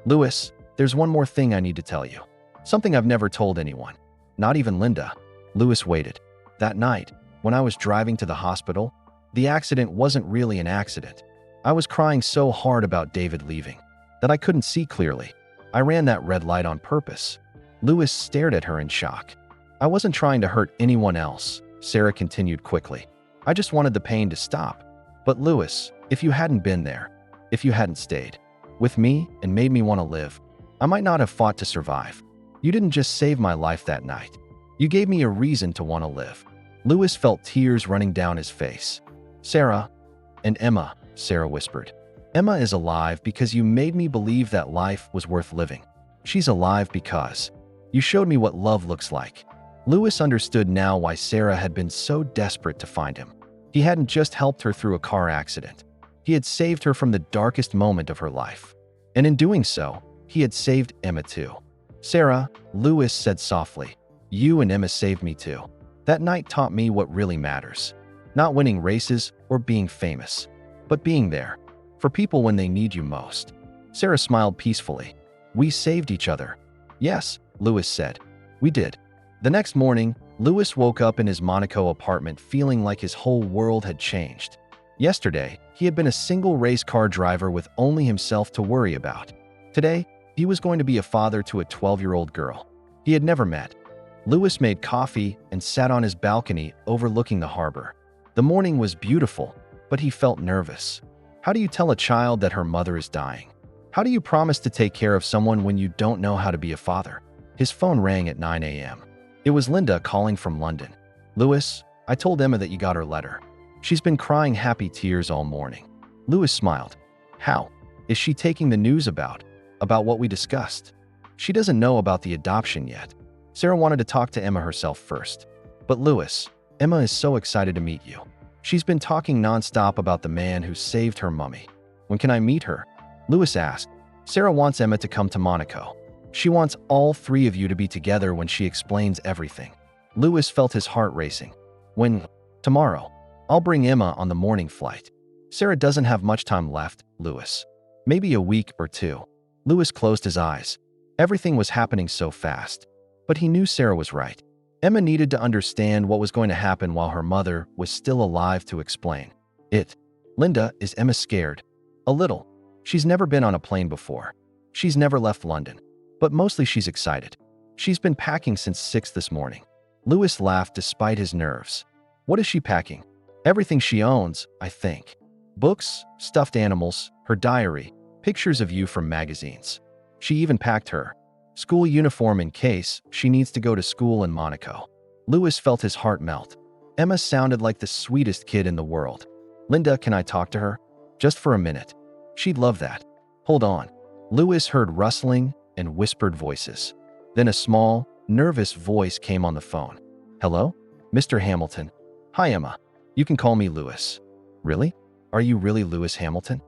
"Louis, there's one more thing I need to tell you. Something I've never told anyone. Not even Linda." Louis waited. "That night, when I was driving to the hospital, the accident wasn't really an accident. I was crying so hard about David leaving that I couldn't see clearly. I ran that red light on purpose." Louis stared at her in shock. "I wasn't trying to hurt anyone else," Sarah continued quickly. "I just wanted the pain to stop. But Louis, if you hadn't been there, if you hadn't stayed with me and made me want to live, I might not have fought to survive. You didn't just save my life that night. You gave me a reason to want to live." Louis felt tears running down his face. "Sarah," and "Emma," Sarah whispered. "Emma is alive because you made me believe that life was worth living. She's alive because you showed me what love looks like." Louis understood now why Sarah had been so desperate to find him. He hadn't just helped her through a car accident. He had saved her from the darkest moment of her life. And in doing so, he had saved Emma too. "Sarah," Louis said softly, "you and Emma saved me too. That night taught me what really matters. Not winning races or being famous, but being there for people when they need you most." Sarah smiled peacefully. "We saved each other." "Yes," Louis said. "We did." The next morning, Louis woke up in his Monaco apartment feeling like his whole world had changed. Yesterday, he had been a single race car driver with only himself to worry about. Today, he was going to be a father to a 12-year-old girl he had never met. Louis made coffee and sat on his balcony overlooking the harbor. The morning was beautiful, but he felt nervous. How do you tell a child that her mother is dying? How do you promise to take care of someone when you don't know how to be a father? His phone rang at 9 a.m. It was Linda calling from London. "Louis, I told Emma that you got her letter. She's been crying happy tears all morning." Louis smiled. "How? Is she taking the news about what we discussed?" "She doesn't know about the adoption yet. Sarah wanted to talk to Emma herself first." "But Louis, Emma is so excited to meet you. She's been talking nonstop about the man who saved her mummy. When can I meet her?" Louis asked. "Sarah wants Emma to come to Monaco. She wants all three of you to be together when she explains everything." Louis felt his heart racing. "When?" "Tomorrow. I'll bring Emma on the morning flight." "Sarah doesn't have much time left, Louis. Maybe a week or two." Louis closed his eyes. Everything was happening so fast. But he knew Sarah was right. Emma needed to understand what was going to happen while her mother was still alive to explain it. "Linda, is Emma scared?" "A little. She's never been on a plane before. She's never left London. But mostly she's excited. She's been packing since 6 this morning." Louis laughed despite his nerves. "What is she packing?" "Everything she owns, I think. Books, stuffed animals, her diary, pictures of you from magazines. She even packed her school uniform in case she needs to go to school in Monaco." Louis felt his heart melt. Emma sounded like the sweetest kid in the world. "Linda, can I talk to her? Just for a minute. She'd love that." "Hold on." Louis heard rustling and whispered voices. Then a small, nervous voice came on the phone. "Hello? Mr. Hamilton." "Hi, Emma. You can call me Louis." "Really? Are you really Louis Hamilton?"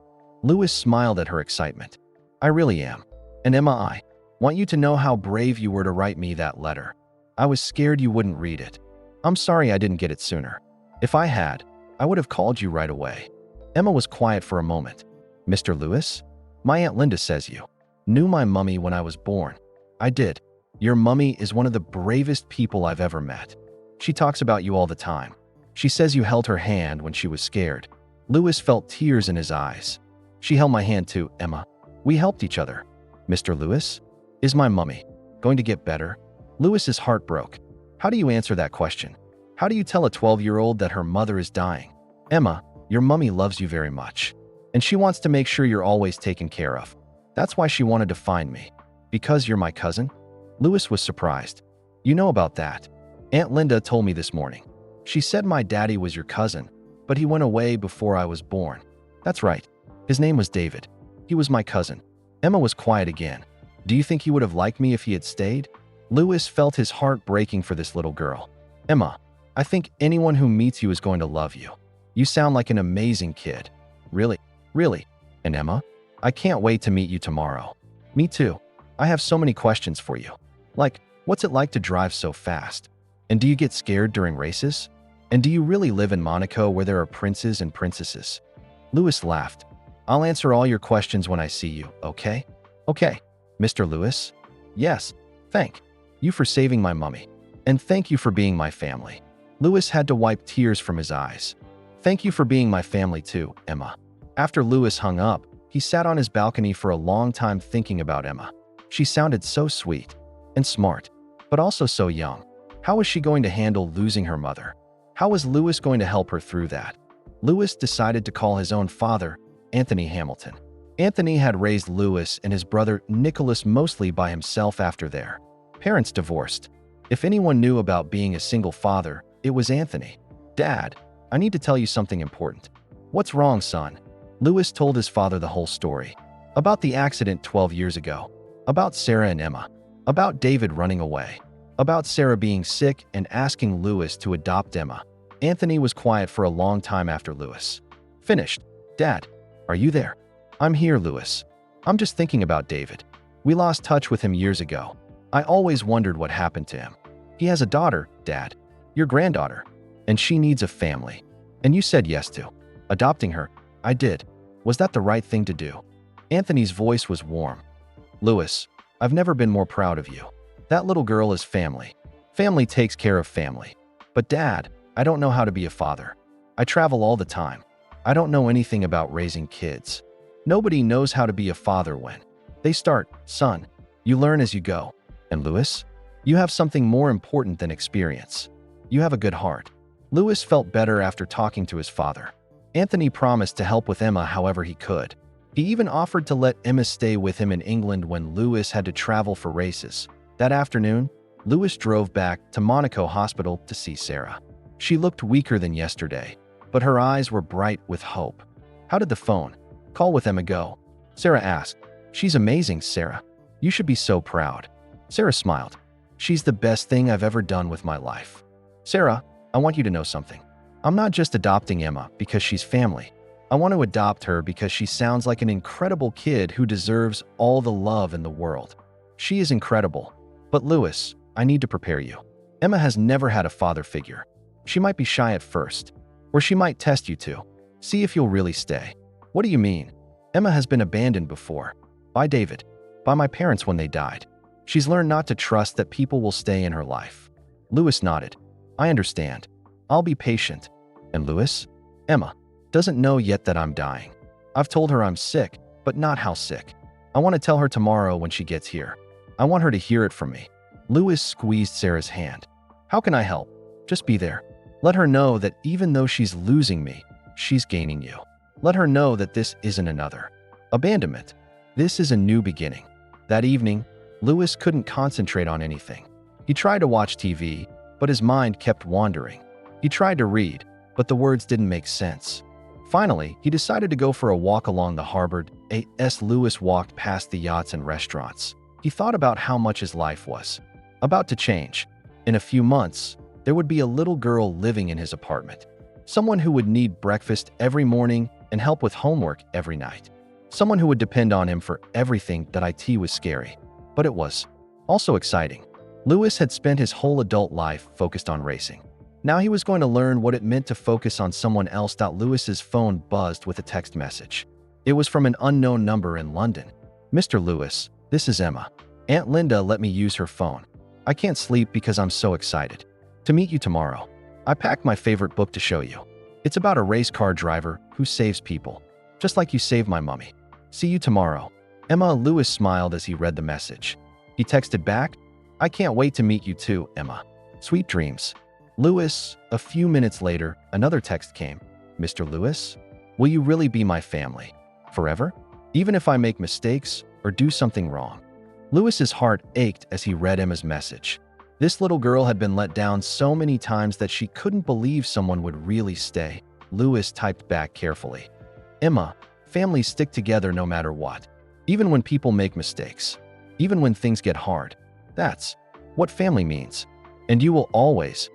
Louis smiled at her excitement. "I really am. And Emma, Want you to know how brave you were to write me that letter. I was scared you wouldn't read it. I'm sorry I didn't get it sooner. If I had, I would have called you right away." Emma was quiet for a moment. "Mr. Lewis? My Aunt Linda says you knew my mummy when I was born." "I did. Your mummy is one of the bravest people I've ever met. She talks about you all the time. She says you held her hand when she was scared." Lewis felt tears in his eyes. "She held my hand too, Emma. We helped each other." "Mr. Lewis, is my mummy going to get better?" Lewis's heart broke. How do you answer that question? How do you tell a 12-year-old that her mother is dying? "Emma, your mummy loves you very much, and she wants to make sure you're always taken care of. That's why she wanted to find me." "Because you're my cousin?" Lewis was surprised. "You know about that? Aunt Linda told me this morning. She said my daddy was your cousin, but he went away before I was born." "That's right. His name was David. He was my cousin." Emma was quiet again. "Do you think he would have liked me if he had stayed?" Lewis felt his heart breaking for this little girl. "Emma, I think anyone who meets you is going to love you. You sound like an amazing kid." "Really? Really? And Emma, I can't wait to meet you tomorrow." "Me too. I have so many questions for you. Like, what's it like to drive so fast? And do you get scared during races? And do you really live in Monaco where there are princes and princesses?" Lewis laughed. "I'll answer all your questions when I see you, okay?" "Okay, Mr. Lewis." "Yes, thank you for saving my mummy. And thank you for being my family." Lewis had to wipe tears from his eyes. "Thank you for being my family too, Emma." After Lewis hung up, he sat on his balcony for a long time thinking about Emma. She sounded so sweet and smart, but also so young. How was she going to handle losing her mother? How was Lewis going to help her through that? Lewis decided to call his own father, Anthony Hamilton. Anthony had raised Lewis and his brother Nicholas mostly by himself after their parents divorced. If anyone knew about being a single father, it was Anthony. "Dad, I need to tell you something important." "What's wrong, son?" Lewis told his father the whole story. About the accident 12 years ago. About Sarah and Emma. About David running away. About Sarah being sick and asking Lewis to adopt Emma. Anthony was quiet for a long time after Lewis finished. "Dad, are you there?" "I'm here, Lewis. I'm just thinking about David. We lost touch with him years ago. I always wondered what happened to him. He has a daughter, Dad, your granddaughter, and she needs a family. And you said yes to adopting her." "I did. Was that the right thing to do?" Anthony's voice was warm. "Lewis, I've never been more proud of you. That little girl is family. Family takes care of family. But Dad, I don't know how to be a father. I travel all the time. I don't know anything about raising kids. Nobody knows how to be a father when they start. Son, you learn as you go. And Lewis, you have something more important than experience. You have a good heart." Lewis felt better after talking to his father. Anthony promised to help with Emma however he could. He even offered to let Emma stay with him in England when Lewis had to travel for races. That afternoon, Lewis drove back to Monaco Hospital to see Sarah. She looked weaker than yesterday, but her eyes were bright with hope. "How did the phone call with Emma go?" Sarah asked. "She's amazing, Sarah. You should be so proud." Sarah smiled. "She's the best thing I've ever done with my life." "Sarah, I want you to know something. I'm not just adopting Emma because she's family. I want to adopt her because she sounds like an incredible kid who deserves all the love in the world. She is incredible. But Lewis, I need to prepare you. Emma has never had a father figure. She might be shy at first, or she might test you to see if you'll really stay." "What do you mean?" "Emma has been abandoned before. By David. By my parents when they died. She's learned not to trust that people will stay in her life." Lewis nodded. "I understand. I'll be patient." "And Lewis, Emma doesn't know yet that I'm dying. I've told her I'm sick, but not how sick. I want to tell her tomorrow when she gets here. I want her to hear it from me." Lewis squeezed Sarah's hand. "How can I help?" "Just be there. Let her know that even though she's losing me, she's gaining you. Let her know that this isn't another abandonment. This is a new beginning." That evening, Lewis couldn't concentrate on anything. He tried to watch TV, but his mind kept wandering. He tried to read, but the words didn't make sense. Finally, he decided to go for a walk along the harbor. As Lewis walked past the yachts and restaurants, he thought about how much his life was about to change. In a few months, there would be a little girl living in his apartment. Someone who would need breakfast every morning and help with homework every night. Someone who would depend on him for everything. That IT was scary. but it was also exciting. Lewis had spent his whole adult life focused on racing. Now he was going to learn what it meant to focus on someone else. Lewis's phone buzzed with a text message. It was from an unknown number in London. "Mr. Lewis, this is Emma. Aunt Linda let me use her phone. I can't sleep because I'm so excited to meet you tomorrow. I packed my favorite book to show you. It's about a race car driver who saves people, just like you saved my mummy. See you tomorrow." Emma. Lewis smiled as he read the message. He texted back, "I can't wait to meet you too, Emma. Sweet dreams." Lewis. A few minutes later, another text came. "Mr. Lewis, will you really be my family? Forever? Even if I make mistakes or do something wrong?" Lewis's heart ached as he read Emma's message. This little girl had been let down so many times that she couldn't believe someone would really stay. Lewis typed back carefully, "Emma, families stick together no matter what. Even when people make mistakes. Even when things get hard. That's what family means. And you will always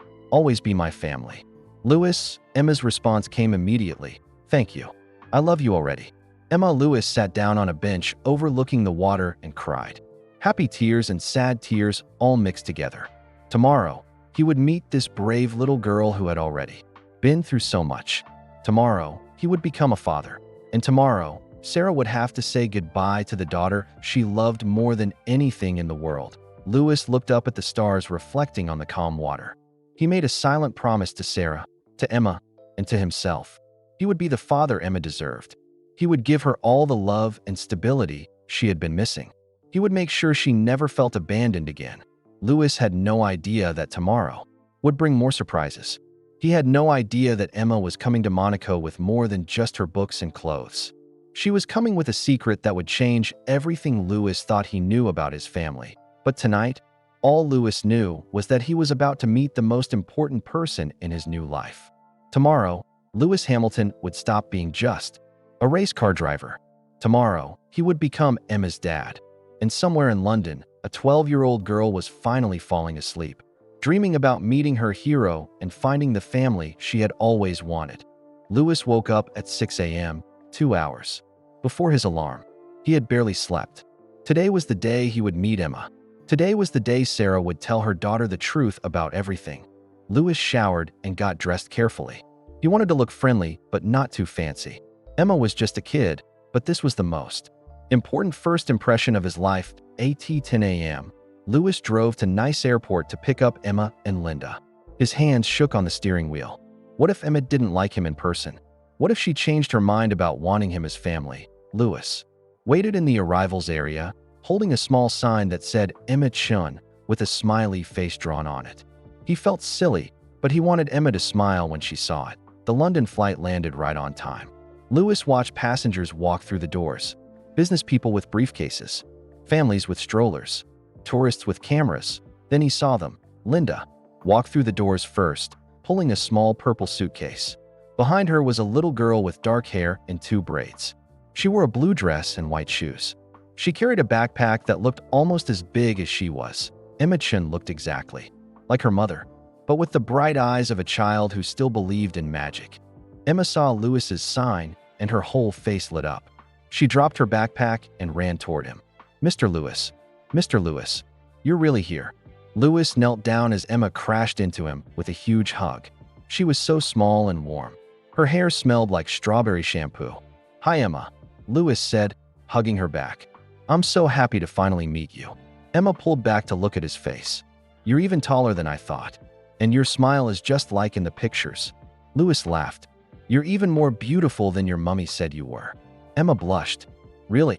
be my family." Lewis. Emma's response came immediately. "Thank you. I love you already." Emma. Lewis sat down on a bench overlooking the water and cried. Happy tears and sad tears all mixed together. Tomorrow, he would meet this brave little girl who had already been through so much. Tomorrow, he would become a father. And tomorrow, Sarah would have to say goodbye to the daughter she loved more than anything in the world. Lewis looked up at the stars reflecting on the calm water. He made a silent promise to Sarah, to Emma, and to himself. He would be the father Emma deserved. He would give her all the love and stability she had been missing. He would make sure she never felt abandoned again. Lewis had no idea that tomorrow would bring more surprises. He had no idea that Emma was coming to Monaco with more than just her books and clothes. She was coming with a secret that would change everything Lewis thought he knew about his family. But tonight, all Lewis knew was that he was about to meet the most important person in his new life. Tomorrow, Lewis Hamilton would stop being just a race car driver. Tomorrow, he would become Emma's dad. And somewhere in London, a 12-year-old girl was finally falling asleep, dreaming about meeting her hero and finding the family she had always wanted. Lewis woke up at 6 a.m., 2 hours before his alarm. He had barely slept. Today was the day he would meet Emma. Today was the day Sarah would tell her daughter the truth about everything. Lewis showered and got dressed carefully. He wanted to look friendly, but not too fancy. Emma was just a kid, but this was the most important first impression of his life. At 10 a.m., Lewis drove to Nice Airport to pick up Emma and Linda. His hands shook on the steering wheel. What if Emma didn't like him in person? What if she changed her mind about wanting him as family? Lewis waited in the arrivals area, holding a small sign that said Emma Chun with a smiley face drawn on it. He felt silly, but he wanted Emma to smile when she saw it. The London flight landed right on time. Lewis watched passengers walk through the doors. Business people with briefcases, families with strollers, tourists with cameras. Then he saw them. Linda walked through the doors first, pulling a small purple suitcase. Behind her was a little girl with dark hair and 2 braids. She wore a blue dress and white shoes. She carried a backpack that looked almost as big as she was. Emma Chun looked exactly like her mother, but with the bright eyes of a child who still believed in magic. Emma saw Lewis's sign and her whole face lit up. She dropped her backpack and ran toward him. Mr. Lewis, you're really here." Lewis knelt down as Emma crashed into him with a huge hug. She was so small and warm. Her hair smelled like strawberry shampoo. "Hi, Emma," Lewis said, hugging her back. "I'm so happy to finally meet you." Emma pulled back to look at his face. "You're even taller than I thought. And your smile is just like in the pictures." Lewis laughed. "You're even more beautiful than your mummy said you were." Emma blushed. Really?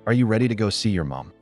Are you ready to go see your mom?"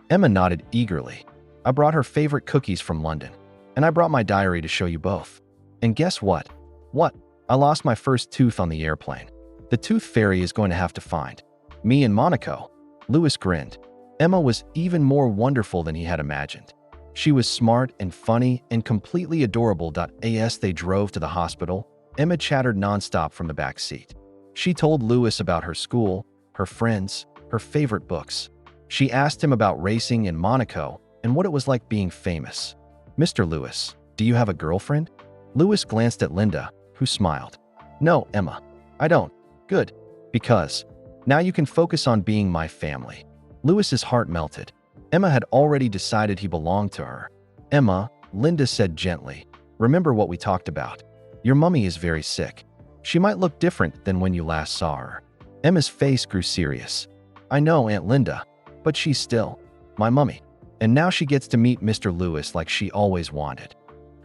Emma nodded eagerly. "I brought her favorite cookies from London. And I brought my diary to show you both. And guess what? What? I lost my first tooth on the airplane. The tooth fairy is going to have to find me in Monaco." Lewis grinned. Emma was even more wonderful than he had imagined. She was smart and funny and completely adorable. As they drove to the hospital, Emma chattered nonstop from the back seat. She told Lewis about her school, her friends, her favorite books. She asked him about racing in Monaco and what it was like being famous. "Mr. Lewis, do you have a girlfriend?" Lewis glanced at Linda, who smiled. "No, Emma, I don't." "Good. Because now you can focus on being my family." Lewis's heart melted. Emma had already decided he belonged to her. Emma, Linda said gently, remember what we talked about. Your mummy is very sick. She might look different than when you last saw her. Emma's face grew serious. I know, Aunt Linda, but she's still my mummy. And now she gets to meet Mr. Lewis like she always wanted.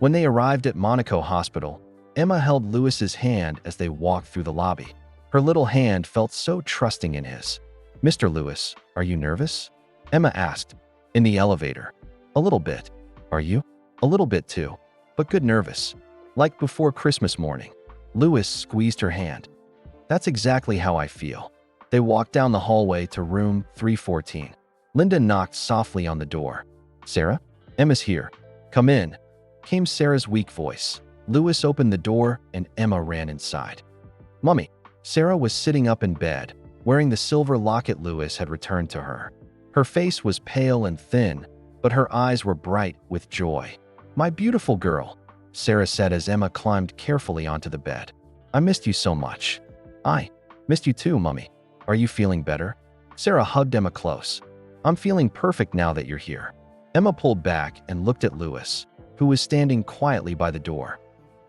When they arrived at Monaco Hospital, Emma held Lewis's hand as they walked through the lobby. Her little hand felt so trusting in his. Mr. Lewis, are you nervous? Emma asked. In the elevator. A little bit. Are you? A little bit too. But good nervous. Like before Christmas morning. Lewis squeezed her hand. That's exactly how I feel. They walked down the hallway to room 314. Linda knocked softly on the door. Sarah? Emma's here. Come in. Came Sarah's weak voice. Lewis opened the door and Emma ran inside. Mummy. Sarah was sitting up in bed, wearing the silver locket Lewis had returned to her. Her face was pale and thin, but her eyes were bright with joy. My beautiful girl, Sarah said as Emma climbed carefully onto the bed. I missed you so much. I missed you too, Mummy. Are you feeling better? Sarah hugged Emma close. I'm feeling perfect now that you're here. Emma pulled back and looked at Lewis, who was standing quietly by the door.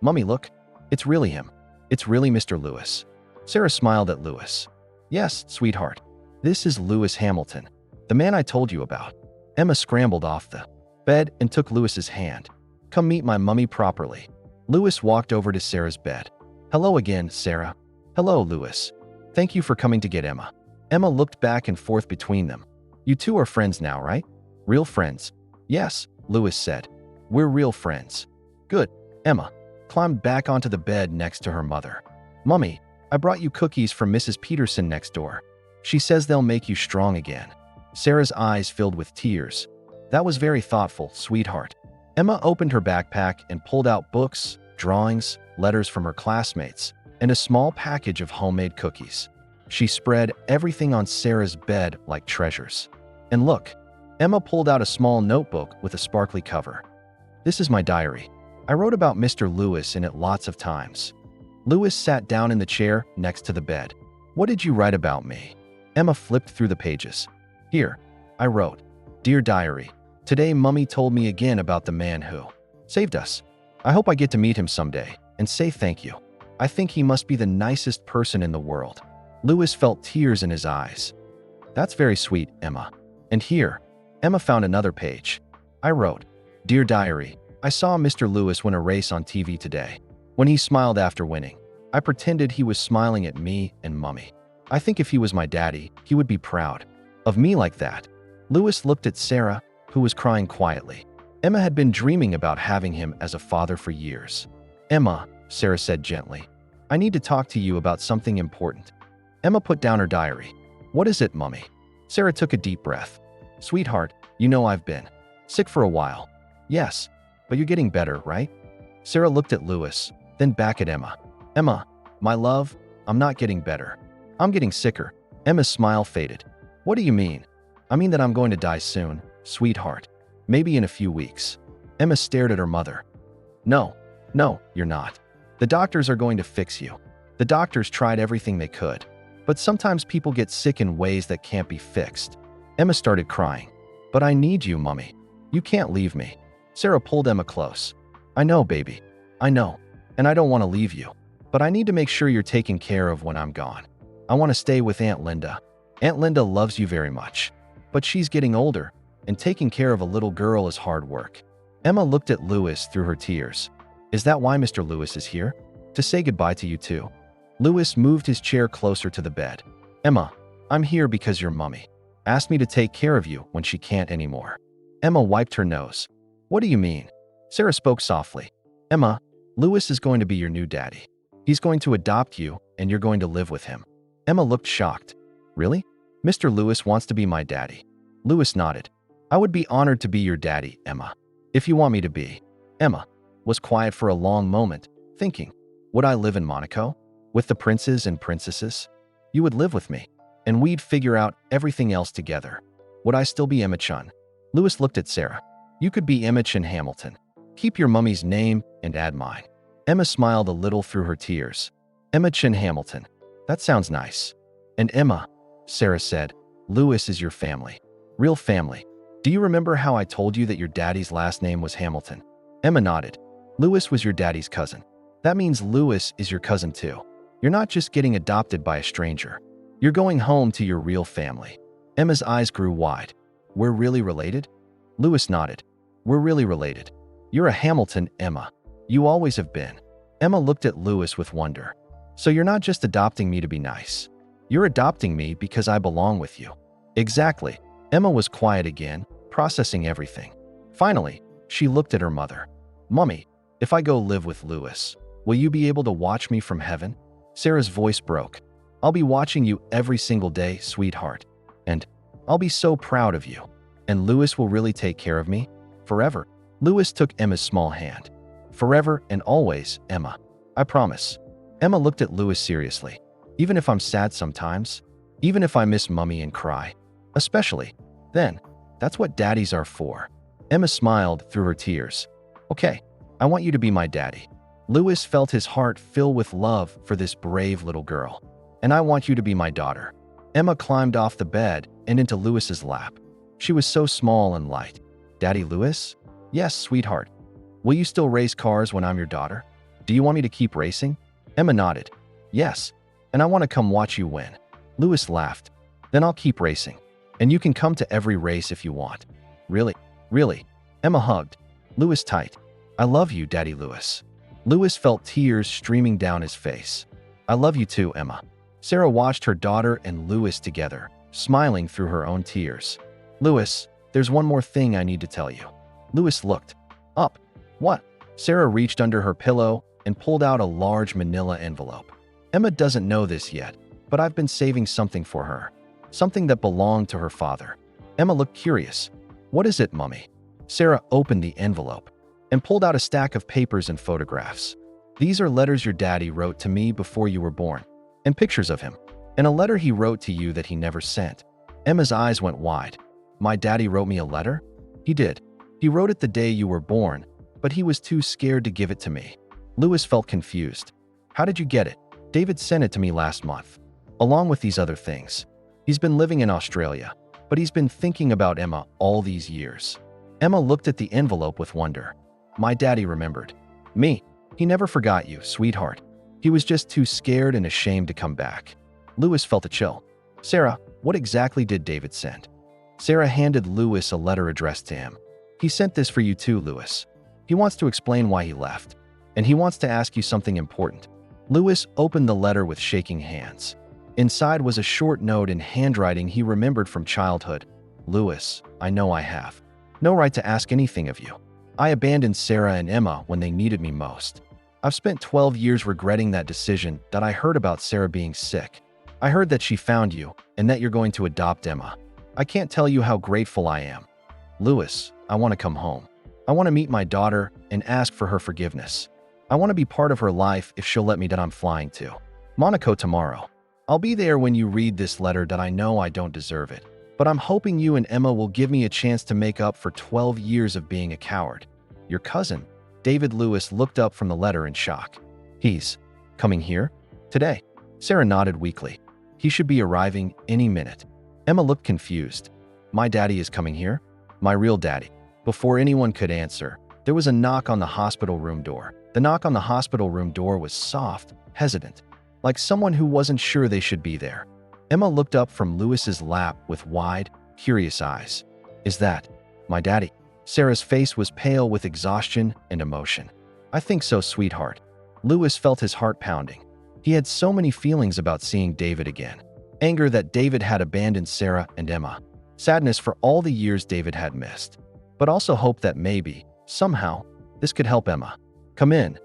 Mummy, look. It's really him. It's really Mr. Lewis. Sarah smiled at Lewis. Yes, sweetheart. This is Lewis Hamilton, the man I told you about. Emma scrambled off the bed and took Lewis's hand. Come meet my mummy properly. Lewis walked over to Sarah's bed. Hello again, Sarah. Hello, Lewis. Thank you for coming to get Emma. Emma looked back and forth between them. You two are friends now, right? Real friends? Yes, Lewis said. We're real friends. Good. Emma climbed back onto the bed next to her mother. Mummy, I brought you cookies from Mrs. Peterson next door. She says they'll make you strong again. Sarah's eyes filled with tears. That was very thoughtful, sweetheart. Emma opened her backpack and pulled out books, drawings, letters from her classmates, and a small package of homemade cookies. She spread everything on Sarah's bed like treasures. And look, Emma pulled out a small notebook with a sparkly cover. This is my diary. I wrote about Mr. Lewis in it lots of times. Lewis sat down in the chair next to the bed. What did you write about me? Emma flipped through the pages. Here, I wrote, Dear Diary, today Mummy told me again about the man who saved us. I hope I get to meet him someday and say thank you. I think he must be the nicest person in the world. Lewis felt tears in his eyes. That's very sweet, Emma. And here, Emma found another page. I wrote, Dear Diary, I saw Mr. Lewis win a race on TV today. When he smiled after winning, I pretended he was smiling at me and Mummy. I think if he was my daddy, he would be proud of me like that. Lewis looked at Sarah, who was crying quietly. Emma had been dreaming about having him as a father for years. Emma, Sarah said gently, I need to talk to you about something important. Emma put down her diary. What is it, Mummy? Sarah took a deep breath. Sweetheart, you know I've been sick for a while. Yes, but you're getting better, right? Sarah looked at Lewis, then back at Emma. Emma, my love, I'm not getting better. I'm getting sicker. Emma's smile faded. What do you mean? I mean that I'm going to die soon, sweetheart. Maybe in a few weeks. Emma stared at her mother. No, you're not. The doctors are going to fix you. The doctors tried everything they could. But sometimes people get sick in ways that can't be fixed. Emma started crying. But I need you, Mummy. You can't leave me. Sarah pulled Emma close. I know, baby. I know. And I don't want to leave you. But I need to make sure you're taken care of when I'm gone. I want to stay with Aunt Linda. Aunt Linda loves you very much. But she's getting older, and taking care of a little girl is hard work. Emma looked at Lewis through her tears. Is that why Mr. Lewis is here? To say goodbye to you too? Lewis moved his chair closer to the bed. Emma, I'm here because your mummy asked me to take care of you when she can't anymore. Emma wiped her nose. What do you mean? Sarah spoke softly. Emma, Lewis is going to be your new daddy. He's going to adopt you, and you're going to live with him. Emma looked shocked. Really? Mr. Lewis wants to be my daddy. Lewis nodded. I would be honored to be your daddy, Emma. If you want me to be. Emma was quiet for a long moment, thinking, would I live in Monaco? With the princes and princesses? You would live with me, and we'd figure out everything else together. Would I still be Emma Chun? Lewis looked at Sarah. You could be Emma Chun Hamilton. Keep your mummy's name and add mine. Emma smiled a little through her tears. Emma Chun Hamilton. That sounds nice. And Emma, Sarah said, Lewis is your family. Real family. Do you remember how I told you that your daddy's last name was Hamilton? Emma nodded. Louis was your daddy's cousin. That means Louis is your cousin too. You're not just getting adopted by a stranger. You're going home to your real family. Emma's eyes grew wide. We're really related? Louis nodded. We're really related. You're a Hamilton, Emma. You always have been. Emma looked at Louis with wonder. So you're not just adopting me to be nice. You're adopting me because I belong with you. Exactly. Emma was quiet again, processing everything. Finally, she looked at her mother. Mummy, if I go live with Louis, will you be able to watch me from heaven? Sarah's voice broke. I'll be watching you every single day, sweetheart. And I'll be so proud of you. And Louis will really take care of me? Forever. Louis took Emma's small hand. Forever and always, Emma. I promise. Emma looked at Louis seriously. Even if I'm sad sometimes, even if I miss Mummy and cry, especially, then, that's what daddies are for. Emma smiled through her tears. Okay, I want you to be my daddy. Louis felt his heart fill with love for this brave little girl. And I want you to be my daughter. Emma climbed off the bed and into Louis's lap. She was so small and light. Daddy Louis? Yes, sweetheart. Will you still race cars when I'm your daughter? Do you want me to keep racing? Emma nodded. Yes, and I want to come watch you win. Louis laughed. Then I'll keep racing. And you can come to every race if you want. Really? Really? Emma hugged Louis tight. I love you, Daddy Louis. Louis felt tears streaming down his face. I love you too, Emma. Sarah watched her daughter and Louis together, smiling through her own tears. Louis, there's one more thing I need to tell you. Louis looked up. What? Sarah reached under her pillow and pulled out a large manila envelope. Emma doesn't know this yet, but I've been saving something for her. Something that belonged to her father. Emma looked curious. What is it, Mummy? Sarah opened the envelope and pulled out a stack of papers and photographs. These are letters your daddy wrote to me before you were born, and pictures of him, and a letter he wrote to you that he never sent. Emma's eyes went wide. My daddy wrote me a letter? He did. He wrote it the day you were born, but he was too scared to give it to me. Louis felt confused. How did you get it? David sent it to me last month, along with these other things. He's been living in Australia, but he's been thinking about Emma all these years. Emma looked at the envelope with wonder. My daddy remembered. Me. He never forgot you, sweetheart. He was just too scared and ashamed to come back. Louis felt a chill. Sarah, what exactly did David send? Sarah handed Louis a letter addressed to him. He sent this for you too, Louis. He wants to explain why he left, and he wants to ask you something important. Louis opened the letter with shaking hands. Inside was a short note in handwriting he remembered from childhood. Louis, I know I have no right to ask anything of you. I abandoned Sarah and Emma when they needed me most. I've spent 12 years regretting that decision that I heard about Sarah being sick. I heard that she found you and that you're going to adopt Emma. I can't tell you how grateful I am. Louis, I want to come home. I want to meet my daughter and ask for her forgiveness. I want to be part of her life if she'll let me that I'm flying to Monaco tomorrow. I'll be there when you read this letter that I know I don't deserve it. But I'm hoping you and Emma will give me a chance to make up for 12 years of being a coward. Your cousin, David Louis, looked up from the letter in shock. He's coming here? Today? Sarah nodded weakly. He should be arriving any minute. Emma looked confused. My daddy is coming here? My real daddy. Before anyone could answer, there was a knock on the hospital room door. The knock on the hospital room door was soft, hesitant, like someone who wasn't sure they should be there. Emma looked up from Louis's lap with wide, curious eyes. Is that my daddy? Sarah's face was pale with exhaustion and emotion. I think so, sweetheart. Louis felt his heart pounding. He had so many feelings about seeing David again. Anger that David had abandoned Sarah and Emma. Sadness for all the years David had missed. But also hope that maybe, somehow, this could help Emma. Come in.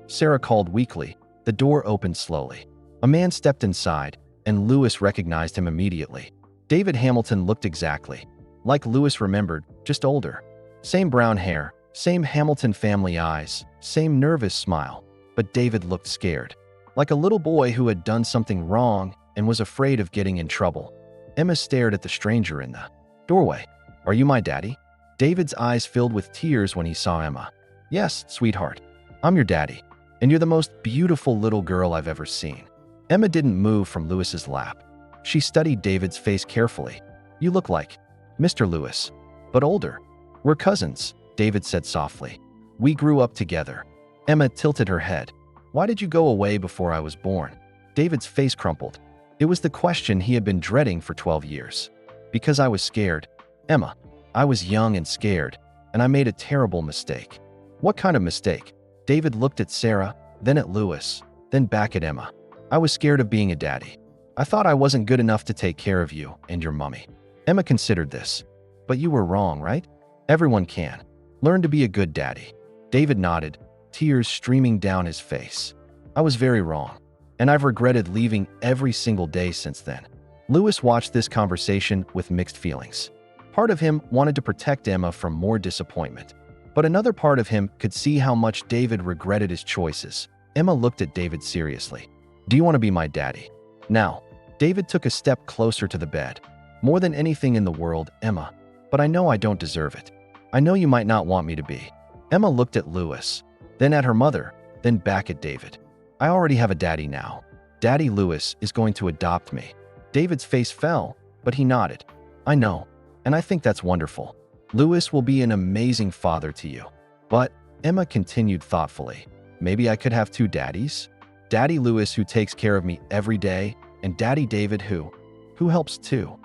Sarah called weakly. The door opened slowly. A man stepped inside, and Louis recognized him immediately. David Hamilton looked exactly like Louis remembered, just older. Same brown hair, same Hamilton family eyes, same nervous smile. But David looked scared, like a little boy who had done something wrong and was afraid of getting in trouble. Emma stared at the stranger in the doorway. Are you my daddy? David's eyes filled with tears when he saw Emma. Yes, sweetheart. I'm your daddy, and you're the most beautiful little girl I've ever seen. Emma didn't move from Louis's lap. She studied David's face carefully. You look like Mr. Louis. but older. We're cousins, David said softly. We grew up together. Emma tilted her head. Why did you go away before I was born? David's face crumpled. It was the question he had been dreading for 12 years. Because I was scared. Emma, I was young and scared, and I made a terrible mistake. What kind of mistake? David looked at Sarah, then at Louis, then back at Emma. I was scared of being a daddy. I thought I wasn't good enough to take care of you and your mummy. Emma considered this. But you were wrong, right? Everyone can. Learn to be a good daddy. David nodded, tears streaming down his face. I was very wrong, and I've regretted leaving every single day since then. Louis watched this conversation with mixed feelings. Part of him wanted to protect Emma from more disappointment, but another part of him could see how much David regretted his choices. Emma looked at David seriously. Do you want to be my daddy? Now, David took a step closer to the bed. More than anything in the world, Emma, but I know I don't deserve it. I know you might not want me to be. Emma looked at Louis, then at her mother, then back at David. I already have a daddy now. Daddy Louis is going to adopt me. David's face fell, but he nodded. I know, and I think that's wonderful. Louis will be an amazing father to you. But, Emma continued thoughtfully, maybe I could have two daddies? Daddy Louis who takes care of me every day, and Daddy David who helps too.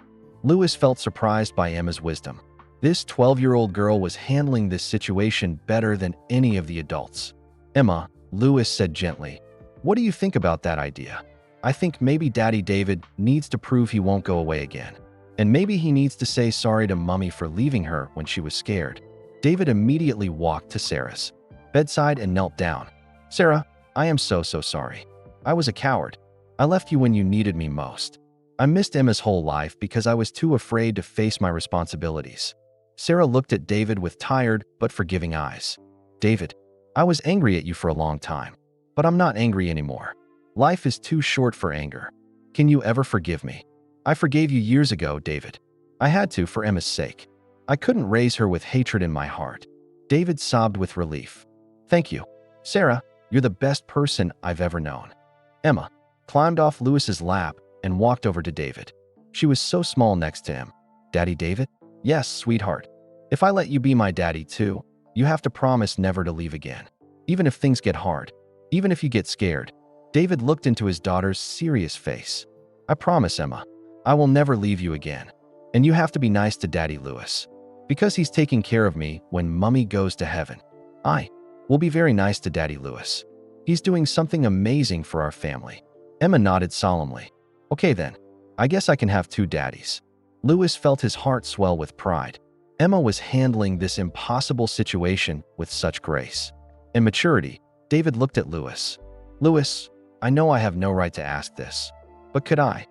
Louis felt surprised by Emma's wisdom. This 12-year-old girl was handling this situation better than any of the adults. Emma, Louis said gently, what do you think about that idea? I think maybe Daddy David needs to prove he won't go away again. And maybe he needs to say sorry to Mummy for leaving her when she was scared. David immediately walked to Sarah's bedside and knelt down. Sarah, I am so sorry. I was a coward. I left you when you needed me most. I missed Emma's whole life because I was too afraid to face my responsibilities. Sarah looked at David with tired but forgiving eyes. David, I was angry at you for a long time, but I'm not angry anymore. Life is too short for anger. Can you ever forgive me? I forgave you years ago, David. I had to for Emma's sake. I couldn't raise her with hatred in my heart. David sobbed with relief. Thank you. Sarah, you're the best person I've ever known. Emma climbed off Louis's lap and walked over to David. She was so small next to him. Daddy David? Yes, sweetheart. If I let you be my daddy too, you have to promise never to leave again. Even if things get hard. Even if you get scared. David looked into his daughter's serious face. I promise, Emma. I will never leave you again. And you have to be nice to Daddy Louis. Because he's taking care of me when Mummy goes to heaven. I will be very nice to Daddy Louis. He's doing something amazing for our family. Emma nodded solemnly. Okay then, I guess I can have two daddies. Louis felt his heart swell with pride. Emma was handling this impossible situation with such grace and maturity. David looked at Louis. Louis, I know I have no right to ask this, but could I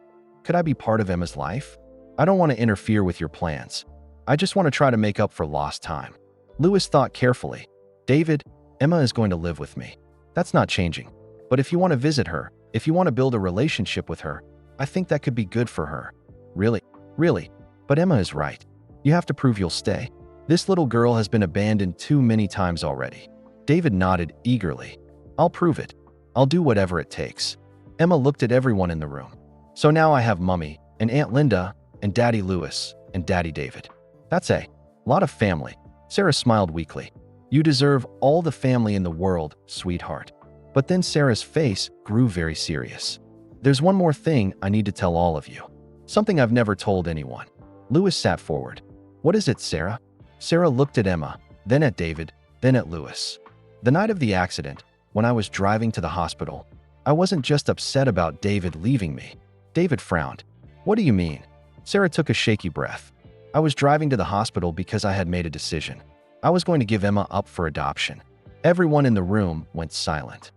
be part of Emma's life? I don't want to interfere with your plans. I just want to try to make up for lost time. Louis thought carefully. David, Emma is going to live with me. That's not changing. But if you want to visit her, if you want to build a relationship with her, I think that could be good for her. Really? But Emma is right. You have to prove you'll stay. This little girl has been abandoned too many times already. David nodded eagerly. I'll prove it. I'll do whatever it takes. Emma looked at everyone in the room. So now I have Mummy, and Aunt Linda, and Daddy Louis, and Daddy David. That's a lot of family. Sarah smiled weakly. You deserve all the family in the world, sweetheart. But then Sarah's face grew very serious. There's one more thing I need to tell all of you. Something I've never told anyone. Louis sat forward. What is it, Sarah? Sarah looked at Emma, then at David, then at Louis. The night of the accident, when I was driving to the hospital, I wasn't just upset about David leaving me. David frowned. What do you mean? Sarah took a shaky breath. I was driving to the hospital because I had made a decision. I was going to give Emma up for adoption. Everyone in the room went silent.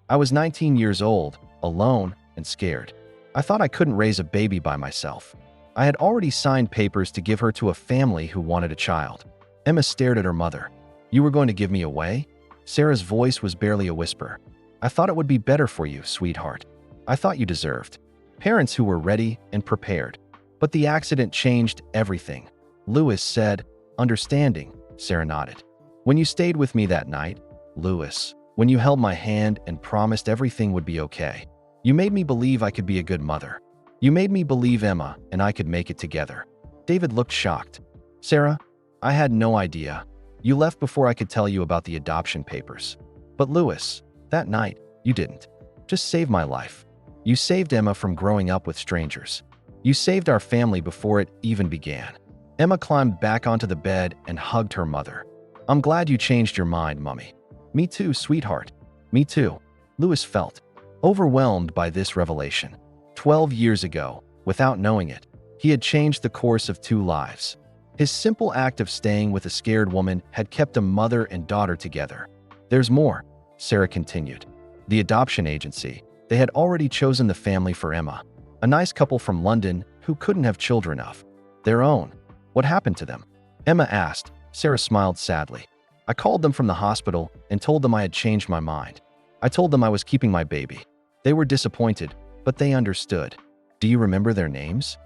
I was 19 years old, alone, and scared. I thought I couldn't raise a baby by myself. I had already signed papers to give her to a family who wanted a child. Emma stared at her mother. You were going to give me away? Sarah's voice was barely a whisper. I thought it would be better for you, sweetheart. I thought you deserved parents who were ready and prepared. But the accident changed everything. Louis said, understanding. Sarah nodded. When you stayed with me that night, Louis, when you held my hand and promised everything would be okay, you made me believe I could be a good mother. You made me believe Emma and I could make it together. David looked shocked. Sarah, I had no idea. You left before I could tell you about the adoption papers. But Louis, that night, you didn't just save my life. You saved Emma from growing up with strangers. You saved our family before it even began. Emma climbed back onto the bed and hugged her mother. I'm glad you changed your mind, Mummy. Me too, sweetheart. Me too. Louis felt overwhelmed by this revelation. 12 years ago, without knowing it, he had changed the course of 2 lives. His simple act of staying with a scared woman had kept a mother and daughter together. There's more, Sarah continued. The adoption agency, they had already chosen the family for Emma, a nice couple from London who couldn't have children of their own. What happened to them? Emma asked. Sarah smiled sadly. I called them from the hospital and told them I had changed my mind. I told them I was keeping my baby. They were disappointed, but they understood. Do you remember their names?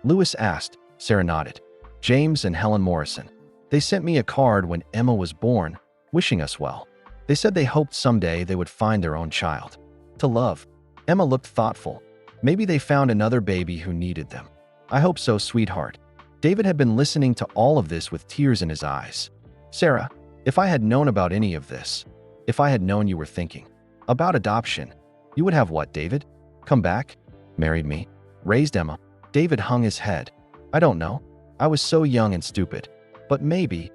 Louis asked. Sarah nodded. James and Helen Morrison. They sent me a card when Emma was born, wishing us well. They said they hoped someday they would find their own child to love. Emma looked thoughtful. Maybe they found another baby who needed them. I hope so, sweetheart. David had been listening to all of this with tears in his eyes. Sarah, if I had known about any of this, if I had known you were thinking about adoption, you would have what, David? Come back? Married me? Raised Emma? David hung his head. I don't know. I was so young and stupid. But maybe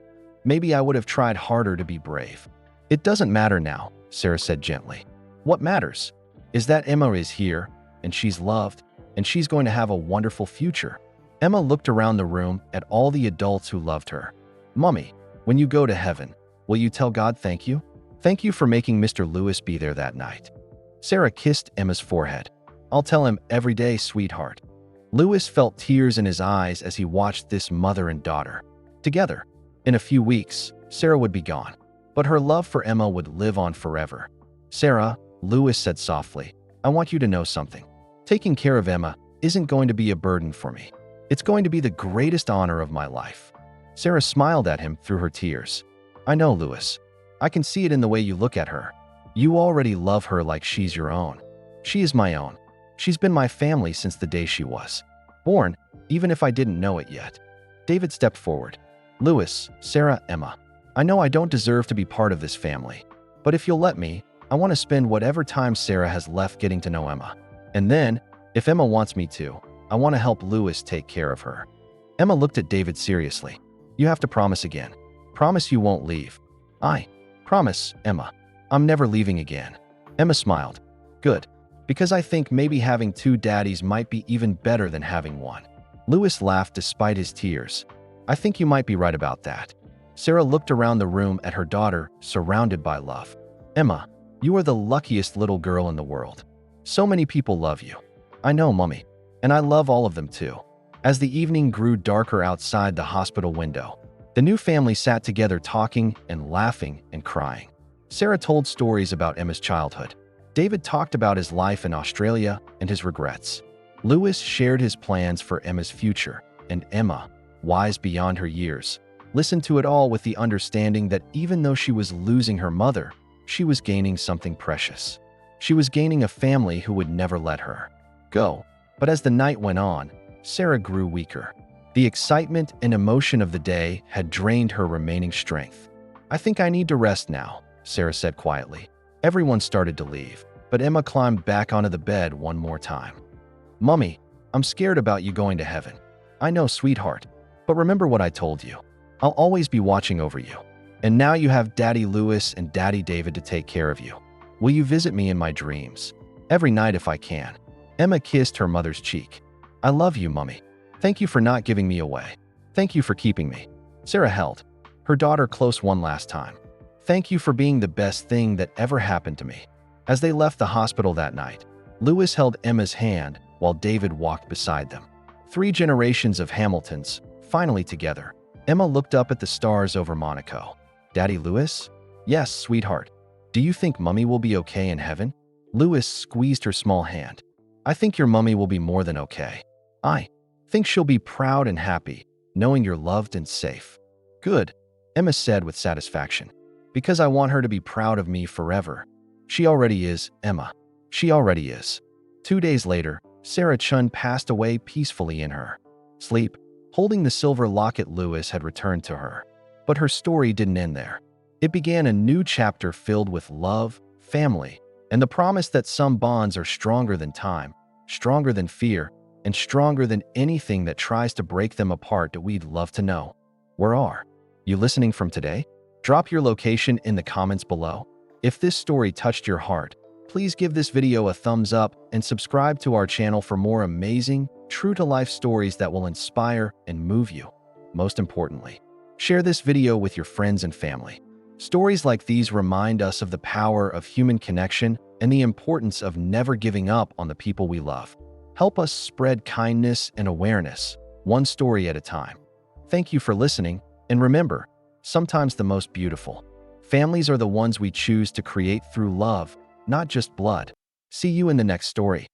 I would have tried harder to be brave. It doesn't matter now, Sarah said gently. What matters is that Emma is here, and she's loved, and she's going to have a wonderful future. Emma looked around the room at all the adults who loved her. Mummy, when you go to heaven, will you tell God thank you? Thank you for making Mr. Louis be there that night. Sarah kissed Emma's forehead. I'll tell him every day, sweetheart. Louis felt tears in his eyes as he watched this mother and daughter together. In a few weeks, Sarah would be gone, but her love for Emma would live on forever. Sarah, Louis said softly, I want you to know something. Taking care of Emma isn't going to be a burden for me. It's going to be the greatest honor of my life. Sarah smiled at him through her tears. I know, Louis. I can see it in the way you look at her. You already love her like she's your own. She is my own. She's been my family since the day she was born, even if I didn't know it yet. David stepped forward. Louis, Sarah, Emma. I know I don't deserve to be part of this family, but if you'll let me, I want to spend whatever time Sarah has left getting to know Emma. And then, if Emma wants me to, I want to help Louis take care of her. Emma looked at David seriously. You have to promise again. Promise you won't leave. I promise, Emma. I'm never leaving again. Emma smiled. Good. Because I think maybe having 2 daddies might be even better than having one. Louis laughed despite his tears. I think you might be right about that. Sarah looked around the room at her daughter, surrounded by love. Emma, you are the luckiest little girl in the world. So many people love you. I know, Mummy. And I love all of them too. As the evening grew darker outside the hospital window, the new family sat together talking and laughing and crying. Sarah told stories about Emma's childhood. David talked about his life in Australia and his regrets. Louis shared his plans for Emma's future, and Emma, wise beyond her years, listened to it all with the understanding that even though she was losing her mother, she was gaining something precious. She was gaining a family who would never let her go. But as the night went on, Sarah grew weaker. The excitement and emotion of the day had drained her remaining strength. I think I need to rest now, Sarah said quietly. Everyone started to leave, but Emma climbed back onto the bed one more time. Mummy, I'm scared about you going to heaven. I know, sweetheart, but remember what I told you. I'll always be watching over you. And now you have Daddy Louis and Daddy David to take care of you. Will you visit me in my dreams? Every night if I can. Emma kissed her mother's cheek. I love you, Mummy. Thank you for not giving me away. Thank you for keeping me. Sarah held her daughter close one last time. Thank you for being the best thing that ever happened to me. As they left the hospital that night, Louis held Emma's hand while David walked beside them. 3 generations of Hamiltons, finally together. Emma looked up at the stars over Monaco. Daddy Louis? Yes, sweetheart. Do you think Mummy will be okay in heaven? Louis squeezed her small hand. I think your Mummy will be more than okay. I think she'll be proud and happy, knowing you're loved and safe. Good, Emma said with satisfaction. Because I want her to be proud of me forever. She already is, Emma. She already is. 2 days later, Sarah Chun passed away peacefully in her sleep. Holding the silver locket, Louis had returned to her. But her story didn't end there. It began a new chapter filled with love, family, and the promise that some bonds are stronger than time, stronger than fear, and stronger than anything that tries to break them apart. That we'd love to know. Where are you listening from today? Drop your location in the comments below. If this story touched your heart, please give this video a thumbs up and subscribe to our channel for more amazing, true-to-life stories that will inspire and move you. Most importantly, share this video with your friends and family. Stories like these remind us of the power of human connection and the importance of never giving up on the people we love. Help us spread kindness and awareness, one story at a time. Thank you for listening, and remember, sometimes the most beautiful families are the ones we choose to create through love, not just blood. See you in the next story.